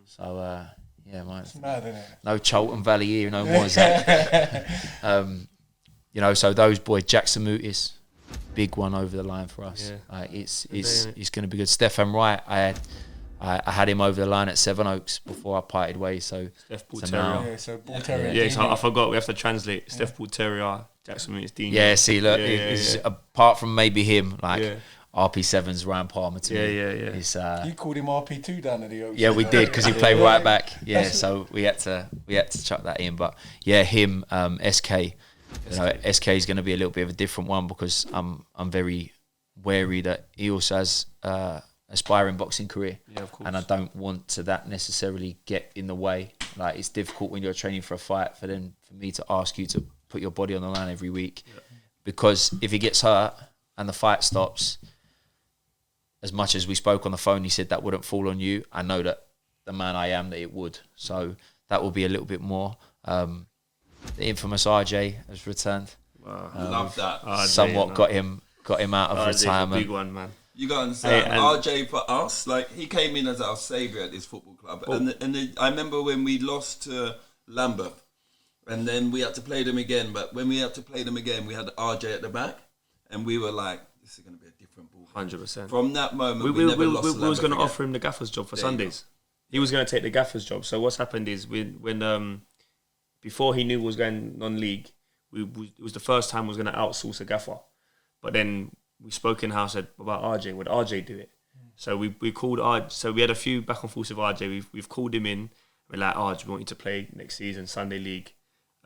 Speaker 4: So, yeah,
Speaker 3: It's mad, isn't it?
Speaker 4: no Charlton Valley here, no more is that. You know, so those boys, Jackson Mutis, big one over the line for us.
Speaker 1: Yeah.
Speaker 4: It's going to be good. Stefan Wright, I had him over the line at Seven Oaks before I parted ways. So now,
Speaker 3: So ball terrier.
Speaker 1: Yeah, so I forgot. We have to translate. Steph Ball Terrier, Jackson Minutes Dean.
Speaker 4: yeah. See, look,
Speaker 1: Yeah.
Speaker 4: apart from maybe him, like
Speaker 1: Yeah.
Speaker 4: RP7's Ryan Palmer to me.
Speaker 1: Yeah.
Speaker 4: It's,
Speaker 3: You called him RP2 down at the Oaks.
Speaker 4: yeah, we did because he played right back. Yeah, so we had to chuck that in. But yeah, him, SK. You know, SK is going to be a little bit of a different one because I'm very wary that he also has aspiring boxing career.
Speaker 1: Yeah, of course.
Speaker 4: And I don't want to that necessarily get in the way. Like it's difficult when you're training for a fight for me to ask you to put your body on the line every week. Yeah. Because if he gets hurt and the fight stops, as much as we spoke on the phone, he said that wouldn't fall on you. I know that the man I am, that it would. So that will be a little bit more. The infamous RJ has returned.
Speaker 2: Wow. Love that.
Speaker 1: RJ,
Speaker 4: somewhat got him out of
Speaker 1: RJ's
Speaker 4: retirement.
Speaker 1: A big one, man.
Speaker 2: You got to understand, RJ for us, like he came in as our saviour at this football club. I remember when we lost to Lambeth, and then we had to play them again. But when we had to play them again, we had RJ at the back, and we were like, this is going to be a different ball.
Speaker 1: 100%.
Speaker 2: From that moment,
Speaker 1: we
Speaker 2: never lost.
Speaker 1: We was going to offer him the Gaffer's job for Sundays. He was going to take the Gaffer's job. So what's happened is when before he knew we was going non-league, it was the first time we was going to outsource a Gaffer. But then we spoke in house about RJ. Would RJ do it? So we called RJ. So we had a few back and forth with RJ. We've called him in. We're like, RJ, we want you to play next season, Sunday League.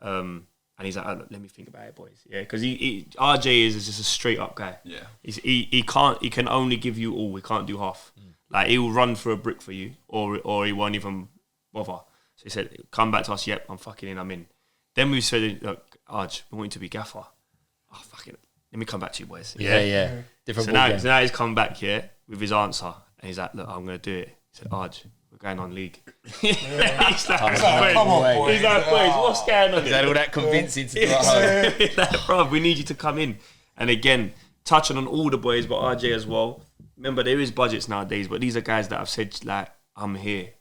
Speaker 1: And he's like, oh, let me think about it, boys. Yeah, because RJ is just a straight up guy.
Speaker 2: Yeah,
Speaker 1: he can only give you all. He can't do half. Like he will run for a brick for you, or he won't even bother. So he said, come back to us. Yep, I'm fucking in. I'm in. Then we said, look, RJ, we want you to be Gaffer. Oh, fucking. Let me come back to you, boys.
Speaker 4: Yeah. Different
Speaker 1: so now he's come back here with his answer, and he's like, look, I'm going to do it. He said, Arj, we're going on league. He's like,
Speaker 3: come on, boys.
Speaker 1: He's like, boys, what's going on?
Speaker 4: Is that all that convincing to do at home?
Speaker 1: He's like, bro, we need you to come in. And again, touching on all the boys, but RJ as well. Remember, there is budgets nowadays, but these are guys that have said, like, I'm here.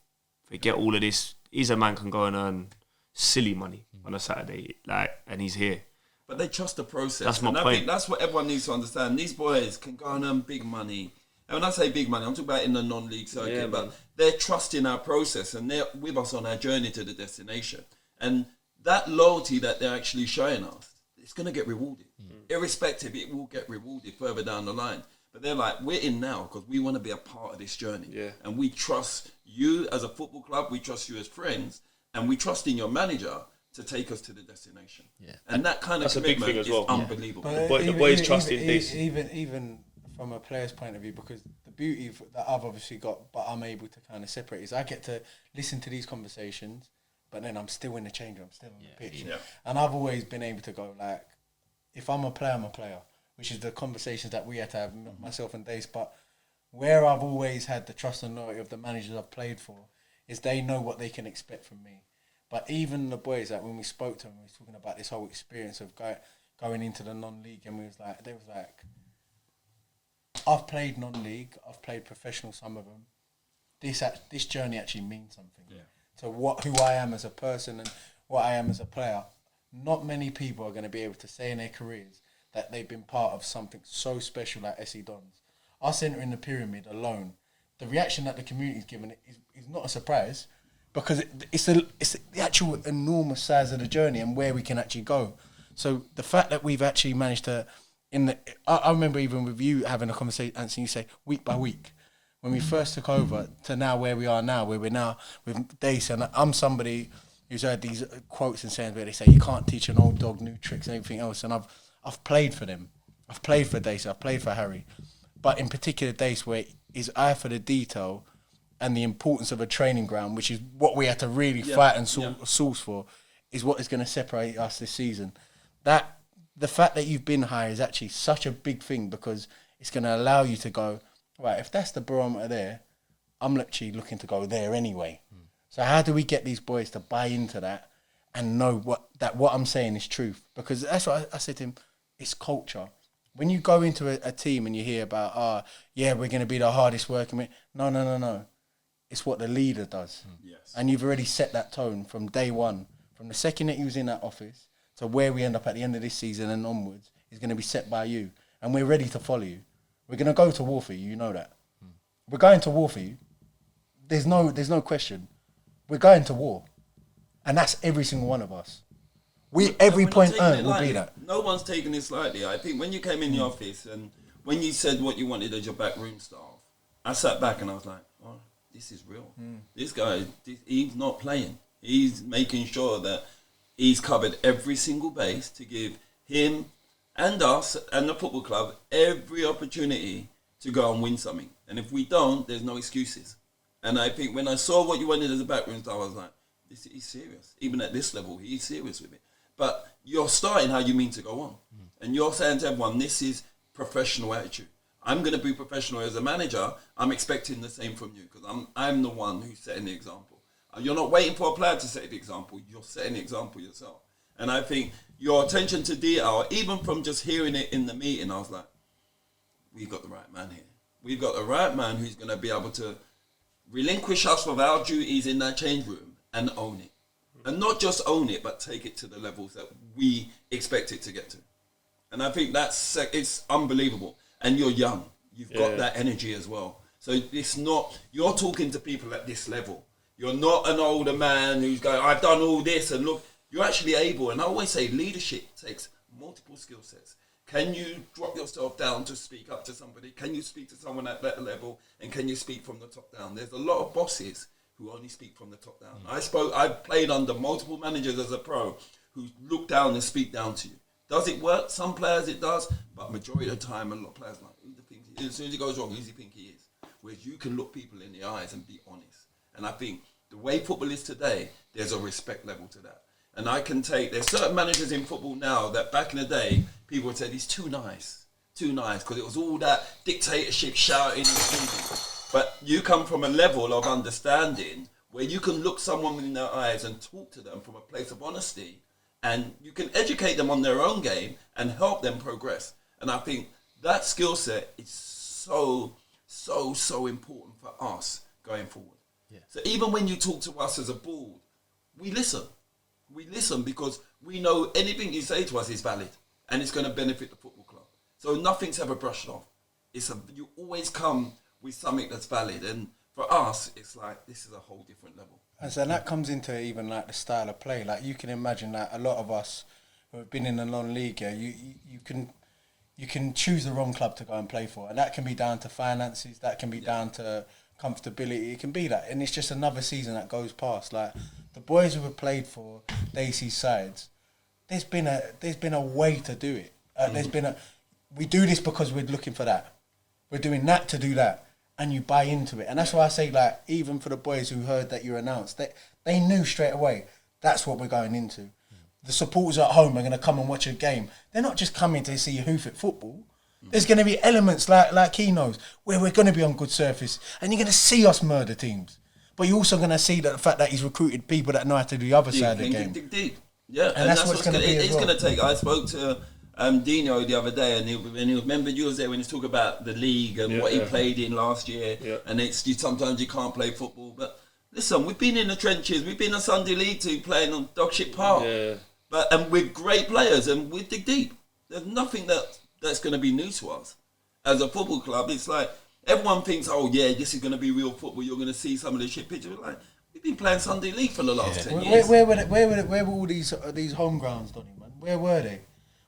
Speaker 1: Forget all of this. He's a man can go and earn silly money on a Saturday, like, and he's here.
Speaker 2: But they trust the process.
Speaker 1: That's my
Speaker 2: and
Speaker 1: point.
Speaker 2: I think that's what everyone needs to understand. These boys can go and earn big money. And when I say big money, I'm talking about in the non-league circuit. But they're trusting our process and they're with us on our journey to the destination. And that loyalty that they're actually showing us, it's going to get rewarded. Irrespective, it will get rewarded further down the line. But they're like, we're in now because we want to be a part of this journey. Yeah. And we trust you as a football club. We trust you as friends. And we trust in your manager to take us to the destination. Yeah. And that kind of commitment is unbelievable.
Speaker 1: The boys trust in this.
Speaker 3: Even from a player's point of view, because the beauty that I've obviously got, but I'm able to kind of separate, is I get to listen to these conversations, but then I'm still in the change room, I'm still on the pitch. Yeah. And I've always been able to go, like, if I'm a player, I'm a player, which is the conversations that we had to have, myself and Dace. But where I've always had the trust and loyalty of the managers I've played for is they know what they can expect from me. But even the boys, like when we spoke to them, we was talking about this whole experience of going into the non-league, and they was like, I've played non-league, I've played professional, some of them. This journey actually means something. Yeah. To who I am as a person and what I am as a player. Not many people are going to be able to say in their careers that they've been part of something so special like SE Dons. Us entering the pyramid alone, the reaction that the community's given is not a surprise. Because it's the actual enormous size of the journey and where we can actually go. So the fact that we've actually managed to, I remember even with you having a conversation, Anthony, you say week by week, when we first took over to now where we are now, where we're now with Dace, and I'm somebody who's heard these quotes and sayings where they say you can't teach an old dog new tricks and everything else. And I've played for them, I've played for Dace, I've played for Harry, but in particular Dace, where his eye for the detail and the importance of a training ground, which is what we had to really fight and source for, is what is going to separate us this season. That the fact that you've been high is actually such a big thing, because it's going to allow you to go, right, if that's the barometer there, I'm actually looking to go there anyway. So how do we get these boys to buy into that and know what I'm saying is truth? Because that's what I said to him, it's culture. When you go into a team and you hear about, we're going to be the hardest working, no. It's what the leader does. Yes. And you've already set that tone from day one. From the second that you was in that office to where we end up at the end of this season and onwards is going to be set by you. And we're ready to follow you. We're going to go to war for you, you know that. We're going to war for you. There's no question. We're going to war. And that's every single one of us. Every point earned will be that.
Speaker 2: No one's taking this lightly. I think when you came in the office and when you said what you wanted as your backroom staff, I sat back and I was like, oh, this is real. This guy, he's not playing. He's making sure that he's covered every single base to give him and us and the football club every opportunity to go and win something. And if we don't, there's no excuses. And I think when I saw what you wanted as a backroom star, I was like, he's serious. Even at this level, he's serious with it. but you're starting how you mean to go on. And you're saying to everyone, this is professional attitude. I'm going to be professional as a manager. I'm expecting the same from you because I'm the one who's setting the example. You're not waiting for a player to set the example. You're setting the example yourself. And I think your attention to detail, even from just hearing it in the meeting, I was like, we've got the right man here. We've got the right man who's going to be able to relinquish us of our duties in that change room and own it. And not just own it, but take it to the levels that we expect it to get to. And I think it's unbelievable. And you're young. You've got that energy as well. So it's not, you're talking to people at this level. You're not an older man who's going, I've done all this, and look, you're actually able. And I always say leadership takes multiple skill sets. Can you drop yourself down to speak up to somebody? Can you speak to someone at that level? And can you speak from the top down? There's a lot of bosses who only speak from the top down. I've played under multiple managers as a pro who look down and speak down to you. Does it work? Some players it does, but majority of the time, a lot of players are like, who do you think he is? As soon as it goes wrong, who do you think he is? Whereas you can look people in the eyes and be honest. And I think the way football is today, there's a respect level to that. And there's certain managers in football now that back in the day, people would say, he's too nice, because it was all that dictatorship shouting and screaming. But you come from a level of understanding where you can look someone in their eyes and talk to them from a place of honesty, and you can educate them on their own game and help them progress. And I think that skill set is so important for us going forward. Yeah. So even when you talk to us as a board, we listen. We listen because we know anything you say to us is valid and it's going to benefit the football club. So nothing's ever brushed off. You always come with something that's valid. And for us, it's like, this is a whole different level.
Speaker 3: And so that comes into even like the style of play. Like you can imagine that a lot of us who have been in the non-league, you can choose the wrong club to go and play for. And that can be down to finances, that can be down to comfortability, it can be that. And it's just another season that goes past. Like the boys who have played for Dacey's sides, there's been a way to do it. We do this because we're looking for that. We're doing that to do that. And you buy into it. And that's why I say, like, even for the boys who heard that you announced, they knew straight away that's what we're going into. The supporters at home are going to come and watch a game. They're not just coming to see hoof at football. There's going to be elements like he knows where we're going to be on good surface, and you're going to see us murder teams. But you're also going to see the fact that he's recruited people that know how to do the other side of the game.
Speaker 2: Deep. Yeah, and that's what's going to be. It's going to take. I spoke to Dino the other day, and he remember you was there when he was talking about the league and what he played in last year. Yeah. And sometimes you can't play football, but listen, we've been in the trenches. We've been a Sunday League team playing on Dogship Park. Yeah. And we're great players, and we dig deep. There's nothing that's going to be new to us as a football club. It's like everyone thinks, oh yeah, this is going to be real football. You're going to see some of the shit pictures. Like we've been playing Sunday League for the last 10 years.
Speaker 3: Where were all these home grounds, Donny, man? Where were they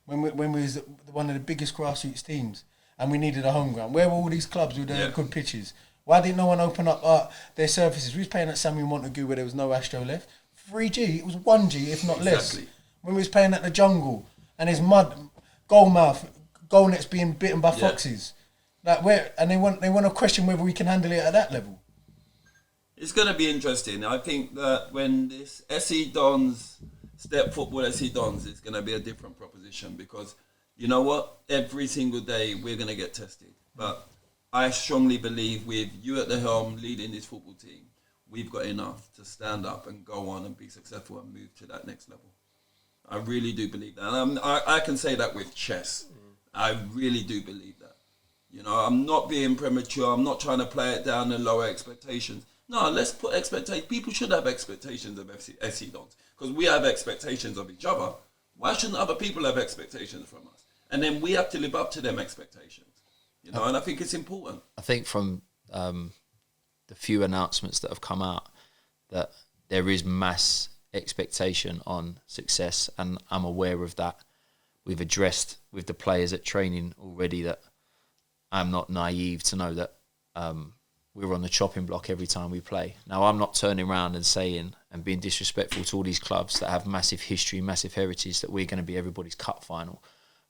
Speaker 3: when we was one of the biggest grassroots teams and we needed a home ground? Where were all these clubs with good pitches? Why didn't no one open up their surfaces? We was playing at Samuel Montague where there was no Astro left. 3G, it was 1G if not less. When we was playing at the Jungle and there's mud, goal nets being bitten by foxes. Like they want to question whether we can handle it at that level.
Speaker 2: It's going to be interesting. I think that when this SE Dons, Step Football SE Dons, is going to be a different proposition because you know what? Every single day we're going to get tested. But I strongly believe with you at the helm leading this football team, we've got enough to stand up and go on and be successful and move to that next level. I really do believe that. And I can say that with chess. I really do believe that. You know, I'm not being premature. I'm not trying to play it down and lower expectations. No, let's put expectations. People should have expectations of SE Dons because we have expectations of each other. Why shouldn't other people have expectations from us? And then we have to live up to them expectations. You know, and I think it's important.
Speaker 4: I think from the few announcements that have come out that there is mass expectation on success, and I'm aware of that. We've addressed with the players at training already that I'm not naive to know that we're on the chopping block every time we play. Now, I'm not turning around and saying and being disrespectful to all these clubs that have massive history, massive heritage, that we're going to be everybody's cup final.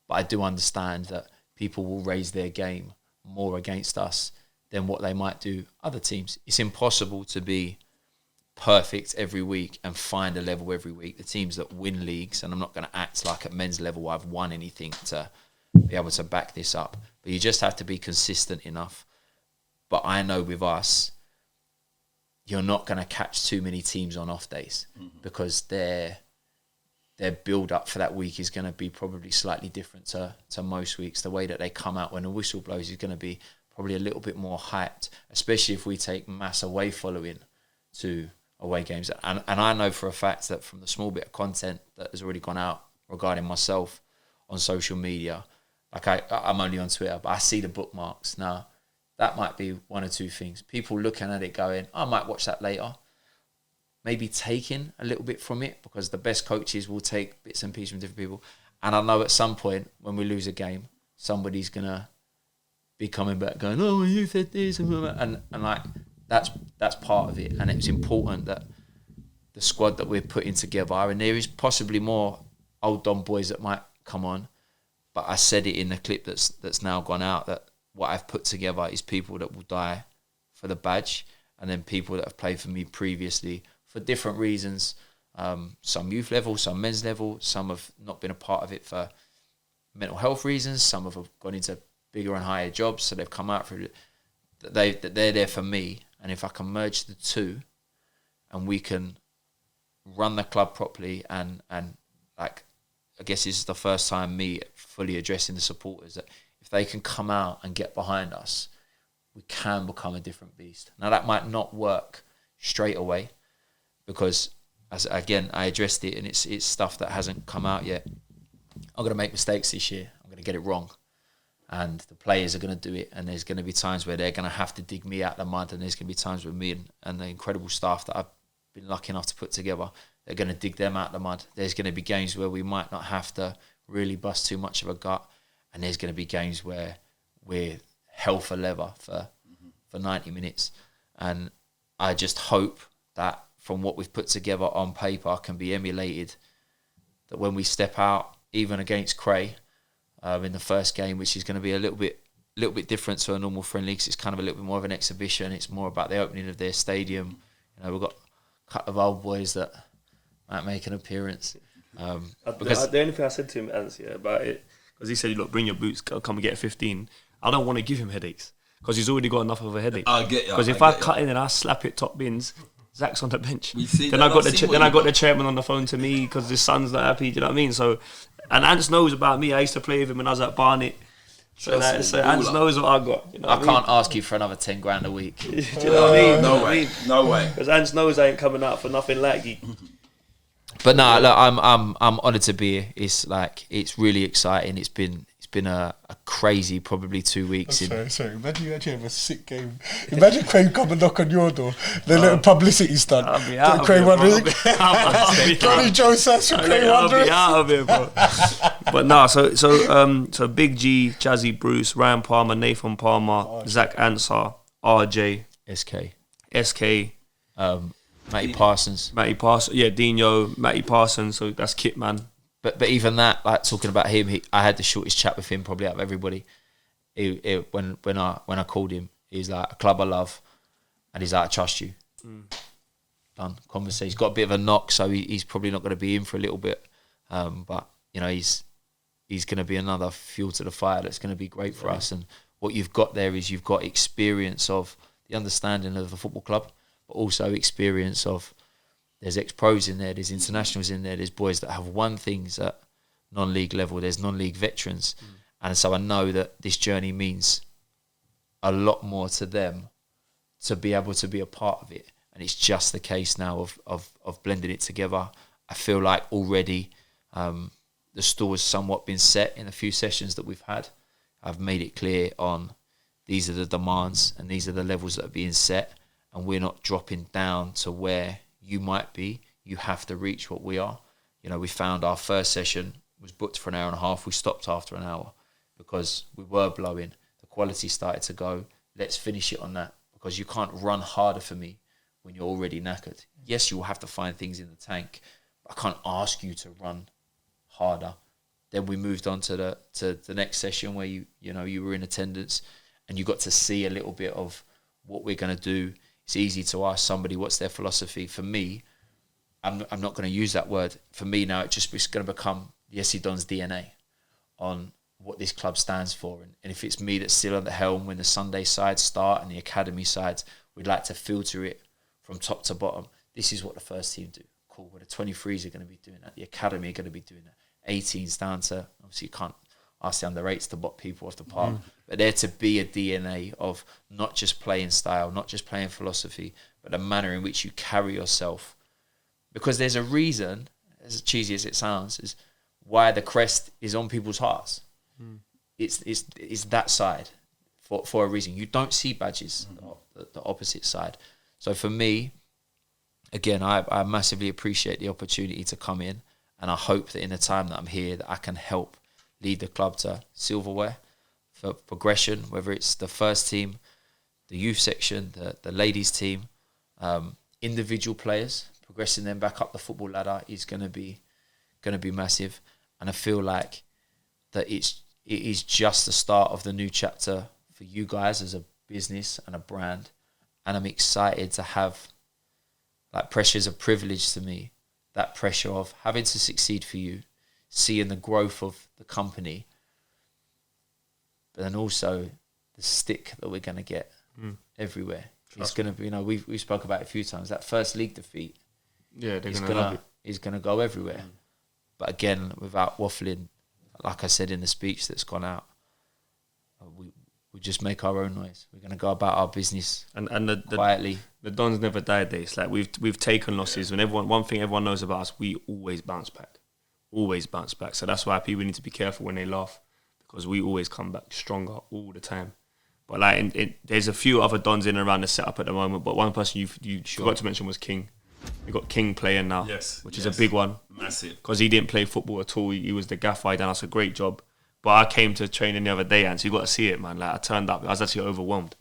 Speaker 4: But I do understand that people will raise their game more against us than what they might do other teams. It's impossible to be perfect every week and find a level every week. The teams that win leagues, and I'm not going to act like at men's level I've won anything to be able to back this up, but you just have to be consistent enough. But I know with us, you're not going to catch too many teams on off days because their build up for that week is going to be probably slightly different to most weeks. The way that they come out when the whistle blows is going to be probably a little bit more hyped, especially if we take mass away following to away games. And I know for a fact that from the small bit of content that has already gone out regarding myself on social media, like I'm only on Twitter, but I see the bookmarks. Now, that might be one or two things. People looking at it going, I might watch that later. Maybe taking a little bit from it, because the best coaches will take bits and pieces from different people. And I know at some point when we lose a game, somebody's going to be coming back going, oh, well, you said this. And like, that's part of it. And it's important that the squad that we're putting together, and there is possibly more old Don boys that might come on, but I said it in the clip that's now gone out, that what I've put together is people that will die for the badge, and then people that have played for me previously for different reasons. Some youth level, some men's level, some have not been a part of it for mental health reasons, some have gone into bigger and higher jobs, so they've come out for it. They're there for me, and if I can merge the two and we can run the club properly, and like, I guess this is the first time me fully addressing the supporters, that if they can come out and get behind us, we can become a different beast. Now, that might not work straight away because, as again, I addressed it and it's stuff that hasn't come out yet. I'm going to make mistakes this year. I'm going to get it wrong. And the players are going to do it, and there's going to be times where they're going to have to dig me out of the mud, and there's going to be times where me and the incredible staff that I've been lucky enough to put together, they're going to dig them out of the mud. There's going to be games where we might not have to really bust too much of a gut, and there's going to be games where we're hell for leather for 90 minutes. And I just hope that from what we've put together on paper can be emulated, that when we step out, even against Cray, in the first game, which is going to be a little bit different to a normal friendly, because it's kind of a little bit more of an exhibition. It's more about the opening of their stadium. You know, we've got a couple of old boys that might make an appearance. Because
Speaker 1: the only thing I said to him, Ansi, about it, because he said, look, bring your boots, come and get a 15. I don't want to give him headaches, because he's already got enough of a headache.
Speaker 2: I get you.
Speaker 1: Because if I cut in and I slap it top bins, Zach's on the bench. Then I got the chairman on the phone to me because his son's not happy. Do you know what I mean? So, and Ants knows about me. I used to play with him when I was at Barnet. So Ants knows what I got. You know
Speaker 4: I can't ask you for another 10 grand a week.
Speaker 1: Do you know what I mean?
Speaker 2: No way.
Speaker 1: Because Ants knows I ain't coming out for nothing like you.
Speaker 4: But no, look, I'm honoured to be here. It's really exciting. It's been a crazy probably 2 weeks.
Speaker 3: Sorry. Imagine you actually have a sick game. Imagine Craig come and knock on your door. The little publicity stunt.
Speaker 1: I'll be out
Speaker 3: Craig
Speaker 1: of here,
Speaker 3: Johnny Joe says from Craig
Speaker 1: I'll
Speaker 3: Wanderers.
Speaker 1: be out of here, bro. But no, so Big G, Jazzy Bruce, Ryan Palmer, Nathan Palmer, Zach Ansar, RJ, SK,
Speaker 4: Matty Parsons.
Speaker 1: Yeah, Dino, Matty Parsons. So that's Kit, man.
Speaker 4: But even that, like, talking about him, I had the shortest chat with him probably out of everybody. When I called him, he's like, a club I love, and he's like, I trust you. Done. Conversation. He's got a bit of a knock, so he's probably not going to be in for a little bit. But you know, he's going to be another fuel to the fire. That's going to be great for us. And what you've got there is you've got experience of the understanding of the football club, but also experience of. There's ex-pros in there, there's internationals in there, there's boys that have won things at non-league level, there's non-league veterans. And so I know that this journey means a lot more to them to be able to be a part of it. And it's just the case now of blending it together. I feel like already the store has somewhat been set in a few sessions that we've had. I've made it clear on these are the demands and these are the levels that are being set, and we're not dropping down to where you might be. You have to reach what we are. You know, we found our first session was booked for an hour and a half. We stopped after an hour because we were blowing. The quality started to go. Let's finish it on that, because you can't run harder for me when you're already knackered. Yes, you will have to find things in the tank, but I can't ask you to run harder. Then we moved on to the next session where you were in attendance and you got to see a little bit of what we're going to do. it's easy to ask somebody what's their philosophy. For me, I'm not going to use that word. For me now, it's going to become the SC Dons DNA on what this club stands for. And if it's me that's still at the helm when the Sunday sides start and the academy sides, we'd like to filter it from top to bottom. This is what the first team do. Cool. Well, the 23s are going to be doing that. The academy are going to be doing that. 18s down to, obviously you can't ask the under 8s to bot people off the park. But there to be a DNA of not just playing style, not just playing philosophy, but the manner in which you carry yourself. Because there's a reason, as cheesy as it sounds, is why the crest is on people's hearts. It's that side for a reason. You don't see badges, the opposite side. So for me, again, I massively appreciate the opportunity to come in, and I hope that in the time that I'm here that I can help lead the club to silverware for progression, whether it's the first team, the youth section, the ladies team, individual players, progressing them back up the football ladder is going to be massive. And I feel like that it is just the start of the new chapter for you guys as a business and a brand. And I'm excited to have, like, pressure is a privilege to me, that pressure of having to succeed for you, seeing the growth of the company, but then also the stick that we're going to get everywhere. It's going to be, we spoke about it a few times, that first league defeat.
Speaker 1: Yeah, they're going to love it.
Speaker 4: Is going to go everywhere. But again, without waffling, like I said in the speech that's gone out, we just make our own noise. We're going to go about our business and quietly.
Speaker 1: The Dons never die day. It's like we've taken losses. When one thing everyone knows about us, we always bounce back. Always bounce back. So that's why people need to be careful when they laugh, because we always come back stronger all the time. But there's a few other Dons in and around the setup at the moment. But one person you forgot to mention was King. We got King playing now, which is a big one.
Speaker 2: Massive. Because
Speaker 1: he didn't play football at all. He was the Gaffer. He done us a great job. But I came to training the other day, and so you got to see it, man. Like, I turned up. I was actually overwhelmed.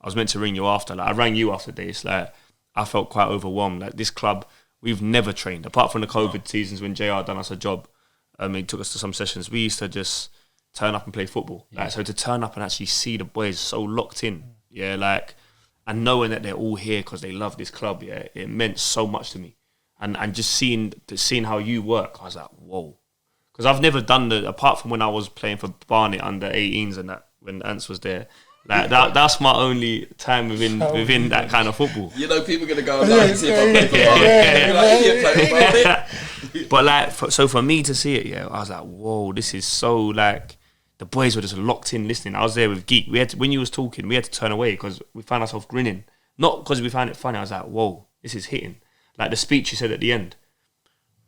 Speaker 1: I was meant to ring you after. Like, I rang you after this. Like, I felt quite overwhelmed. Like, this club, we've never trained. Apart from the COVID seasons when JR done us a job, he took us to some sessions. We used to just turn up and play football. Like, so to turn up and actually see the boys so locked in, and knowing that they're all here because they love this club, it meant so much to me. And just seeing how you work, I was like, whoa. Because I've never done apart from when I was playing for Barnet under 18s and that, when Ants was there, like that's my only time within that kind of football.
Speaker 2: People are going to go and see if I play for Barnet.
Speaker 1: But so for me to see it, I was like, whoa, this is so, like, the boys were just locked in listening. I was there with Geek. When you was talking, we had to turn away because we found ourselves grinning. Not because we found it funny. I was like, whoa, this is hitting. Like the speech you said at the end,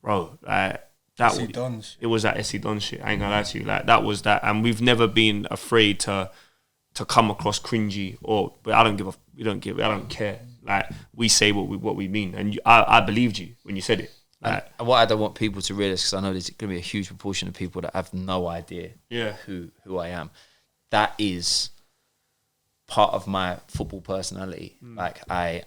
Speaker 1: bro. Like that. It was that SC Dons shit. I ain't gonna lie to you. Like that was that, and we've never been afraid to come across cringy but I don't care. Like we say what we mean, and I believed you when you said it.
Speaker 4: And what I don't want people to realise, because I know there's going to be a huge proportion of people that have no idea who I am. That is part of my football personality. Like I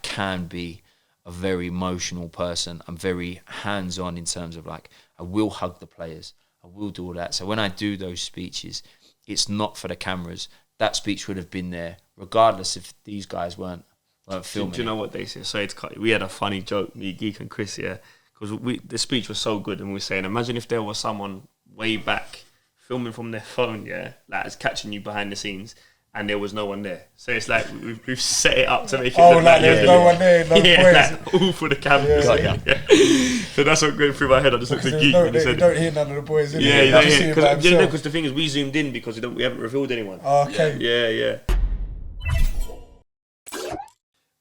Speaker 4: can be a very emotional person. I'm very hands-on in terms of, like, I will hug the players. I will do all that. So when I do those speeches, it's not for the cameras. That speech would have been there regardless if these guys weren't filming.
Speaker 1: Do you know what they say? So we had a funny joke, me, Geek and Chris, because the speech was so good, and we were saying, imagine if there was someone way back filming from their phone, like it's catching you behind the scenes, and there was no one there. So it's like we've set it up to make it look like
Speaker 3: there's no one there, no boys.
Speaker 1: Like, all for the cameras. So that's what going through my head. I just looked at Geek when he said
Speaker 3: you don't hear none of the boys.
Speaker 1: You don't hear, because the thing is, we zoomed in because we haven't revealed anyone.
Speaker 3: Okay.
Speaker 1: Yeah.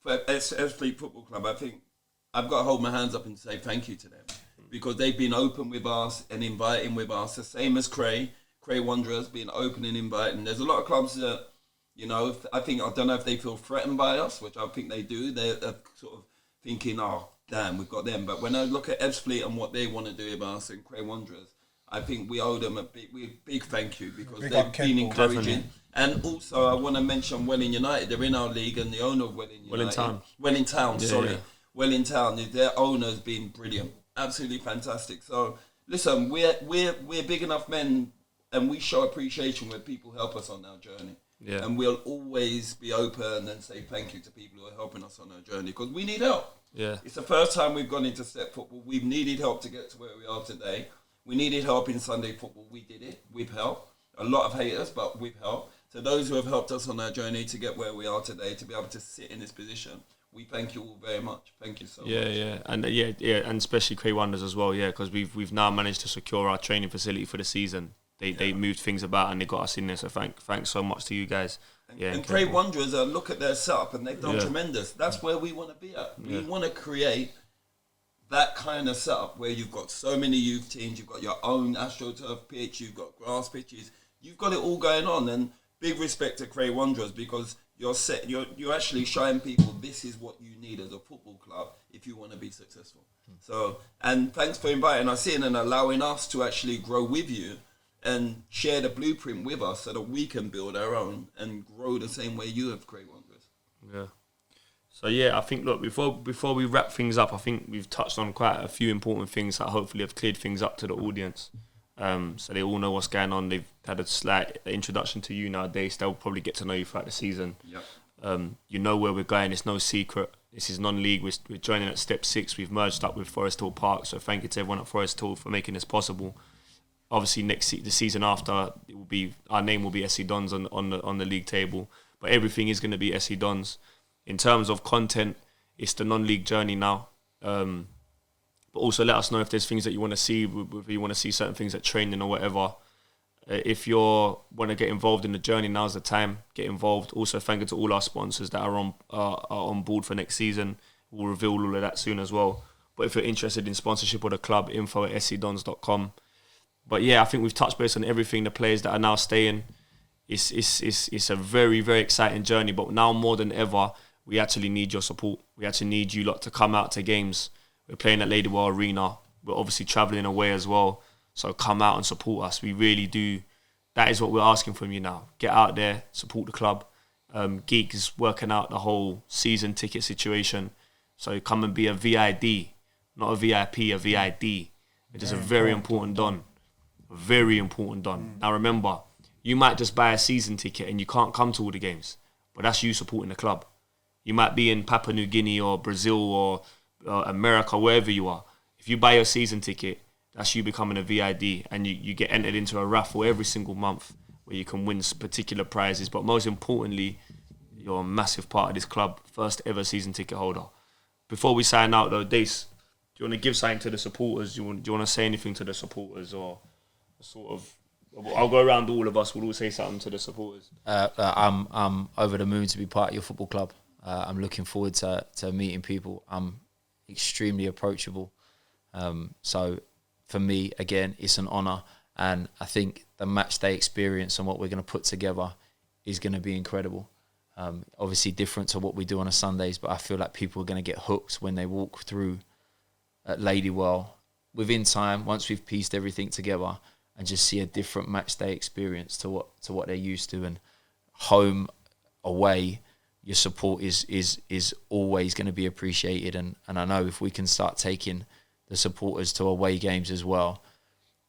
Speaker 2: For Ebbsfleet Football Club, I think I've got to hold my hands up and say thank you to them, because they've been open with us and inviting with us, the same as Cray Wanderers being open and inviting. There's a lot of clubs that, I don't know if they feel threatened by us, which I think they do. They're sort of thinking, oh, damn, we've got them. But when I look at Ebbsfleet and what they want to do with us and Cray Wanderers, I think we owe them a big thank you, because they've been encouraging. Definitely. And also, I want to mention Welling United. They're in our league, and the owner of Welling United... Wellington, their owner's been brilliant. Absolutely fantastic. So, listen, we're big enough men, and we show appreciation when people help us on our journey.
Speaker 1: Yeah.
Speaker 2: And we'll always be open and say thank you to people who are helping us on our journey, because we need help.
Speaker 1: Yeah.
Speaker 2: It's the first time we've gone into step football. We've needed help to get to where we are today. We needed help in Sunday football. We did it. We've helped. A lot of haters, but we've helped. To those who have helped us on our journey to get where we are today, to be able to sit in this position, we thank you all very much. Thank you so much.
Speaker 1: And and especially Cray Wonders as well, because we've now managed to secure our training facility for the season. They moved things about and they got us in there. So thanks so much to you guys.
Speaker 2: And Cray Wanderers, look at their setup, and they've done tremendous. That's where we want to be at. We want to create that kind of setup where you've got so many youth teams, you've got your own AstroTurf pitch, you've got grass pitches, you've got it all going on. And big respect to Cray Wanderers, because you're actually showing people this is what you need as a football club if you want to be successful. So, and thanks for inviting us in and allowing us to actually grow with you and share the blueprint with us so that we can build our own and grow the same way you have, Cray Wanderers.
Speaker 1: Yeah. So I think, look, before we wrap things up, I think we've touched on quite a few important things that hopefully have cleared things up to the audience. So they all know what's going on. They've had a slight introduction to you nowadays. They'll probably get to know you throughout the season.
Speaker 2: Yep.
Speaker 1: You know where we're going. It's no secret. This is non-league. We're joining at step 6. We've merged up with Forest Hill Park. So thank you to everyone at Forest Hill for making this possible. Obviously, the season after, it will be, our name will be SC Dons on the league table. But everything is going to be SC Dons. In terms of content, it's the non-league journey now. But also let us know if there's things that you want to see, if you want to see certain things at training or whatever. If you want to get involved in the journey, now's the time. Get involved. Also, thank you to all our sponsors that are on board for next season. We'll reveal all of that soon as well. But if you're interested in sponsorship of the club, info@scdons.com. But I think we've touched base on everything. The players that are now staying, it's a very, very exciting journey. But now more than ever, we actually need your support. We actually need you lot to come out to games. We're playing at Ladywell Arena. We're obviously travelling away as well. So come out and support us. We really do. That is what we're asking from you now. Get out there, support the club. Geek is working out the whole season ticket situation. So come and be a VID, not a VIP, a VID. It is a very important don. Very important don. Now remember, you might just buy a season ticket and you can't come to all the games, but that's you supporting the club. You might be in Papua New Guinea or Brazil or America, wherever you are. If you buy your season ticket, that's you becoming a VID, and you get entered into a raffle every single month where you can win particular prizes. But most importantly, you're a massive part of this club, first ever season ticket holder. Before we sign out though, Dace, do you want to give something to the supporters? Do you want to say anything to the supporters, or sort of? I'll go around all of us. We'll all say something to the supporters.
Speaker 4: I'm over the moon to be part of your football club. I'm looking forward to meeting people. I'm extremely approachable. So for me, again, it's an honour. And I think the match day experience and what we're going to put together is going to be incredible. Obviously different to what we do on a Sundays, but I feel like people are going to get hooked when they walk through at Ladywell. Within time, once we've pieced everything together, and just see a different match day experience to what they're used to. And home, away, your support is always going to be appreciated. And I know if we can start taking the supporters to away games as well,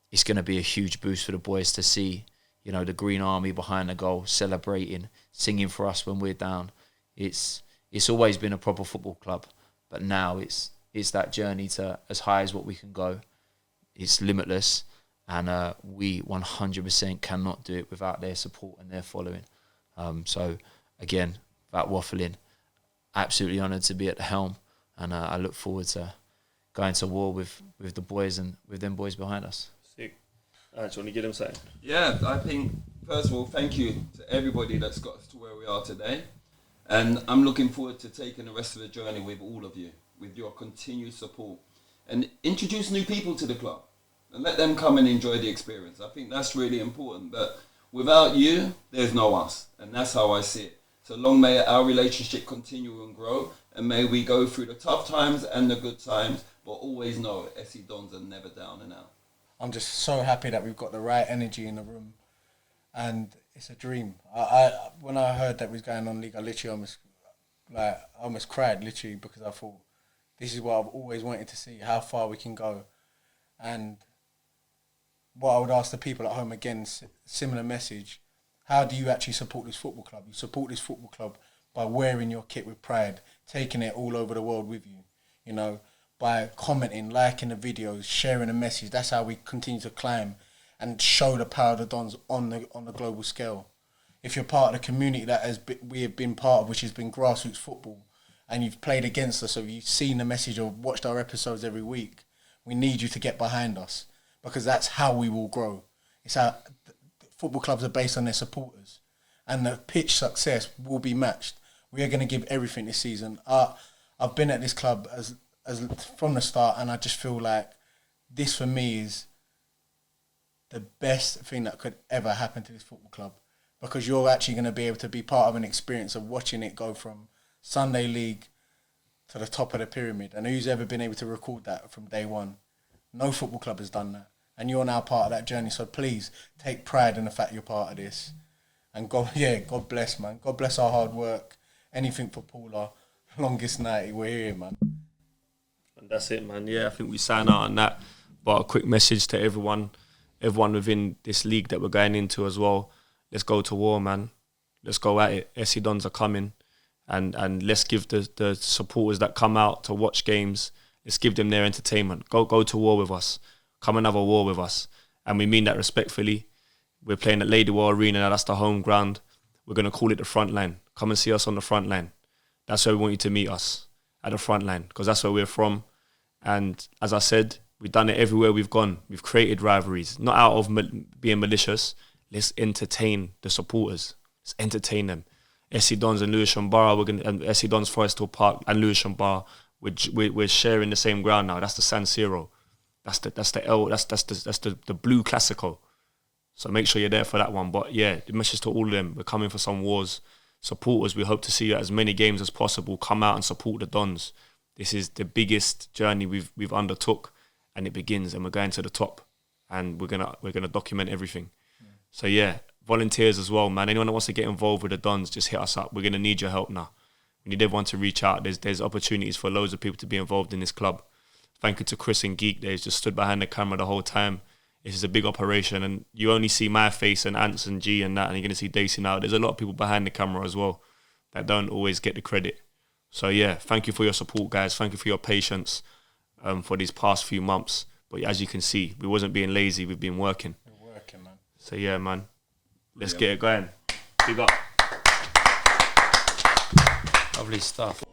Speaker 4: it's going to be a huge boost for the boys to see, the Green Army behind the goal, celebrating, singing for us when we're down. It's always been a proper football club, but now it's that journey to as high as what we can go. It's limitless. And we 100% cannot do it without their support and their following. So, again, without waffling, absolutely honoured to be at the helm. And I look forward to going to war with the boys and with them boys behind us.
Speaker 1: Sick. Do you want to get them saying?
Speaker 2: Yeah, I think, first of all, thank you to everybody that's got us to where we are today. And I'm looking forward to taking the rest of the journey with all of you, with your continued support. And introduce new people to the club. And let them come and enjoy the experience. I think that's really important. But without you, there's no us. And that's how I see it. So long may our relationship continue and grow. And may we go through the tough times and the good times. But always know SC Dons are never down and out.
Speaker 3: I'm just so happy that we've got the right energy in the room. And it's a dream. I when I heard that we was going on league, I literally almost cried, literally, because I thought, this is what I've always wanted to see, how far we can go. And what I would ask the people at home, again, similar message. how do you actually support this football club? You support this football club by wearing your kit with pride, taking it all over the world with you, you know, by commenting, liking the videos, sharing the message. That's how we continue to climb and show the power of the Dons on the global scale. If you're part of the community we have been part of, which has been grassroots football, and you've played against us, or you've seen the message or watched our episodes every week, we need you to get behind us, because that's how we will grow. It's how football clubs are based on their supporters, and the pitch success will be matched. We are going to give everything this season. I've been at this club as from the start, and I just feel like this for me is the best thing that could ever happen to this football club, because you're actually going to be able to be part of an experience of watching it go from Sunday League to the top of the pyramid. And who's ever been able to record that from day one? No football club has done that. And you're now part of that journey. So please take pride in the fact you're part of this. And God bless, man. God bless our hard work. Anything for Paula. Longest night. We're here, man.
Speaker 1: And that's it, man. Yeah, I think we sign out on that. But a quick message to everyone within this league that we're going into as well. Let's go to war, man. Let's go at it. SC Dons are coming. And let's give the supporters that come out to watch games, let's give them their entertainment. Go to war with us. Come and have a war with us. And we mean that respectfully. We're playing at Lady War Arena. Now that's the home ground. We're going to call it the front line. Come and see us on the front line. That's where we want you to meet us, at the front line, because that's where we're from. And as I said, we've done it everywhere we've gone. We've created rivalries, not out of being malicious. Let's entertain the supporters. Let's entertain them. SC Dons and Lewisham Borough, and SC Dons Forest Hill Park and Lewisham Borough, we're sharing the same ground now. That's the San Siro. That's the blue Classico. So make sure you're there for that one. But yeah, the message to all of them: we're coming for some wars. Supporters, we hope to see you at as many games as possible. Come out and support the Dons. This is the biggest journey we've undertook, and it begins, and we're going to the top, and we're gonna document everything. Yeah. So yeah, volunteers as well, man. Anyone that wants to get involved with the Dons, just hit us up. We're gonna need your help now. We need everyone to reach out. There's opportunities for loads of people to be involved in this club. Thank you to Chris and Geek. They've just stood behind the camera the whole time. This is a big operation, and you only see my face and Ants and G and that, and you're going to see Dacey now. There's a lot of people behind the camera as well that don't always get the credit. So yeah, thank you for your support, guys. Thank you for your patience for these past few months. But as you can see, we wasn't being lazy. We've been working.
Speaker 3: We're working, man.
Speaker 1: So yeah, man. Let's get it going. Big up.
Speaker 4: Lovely stuff.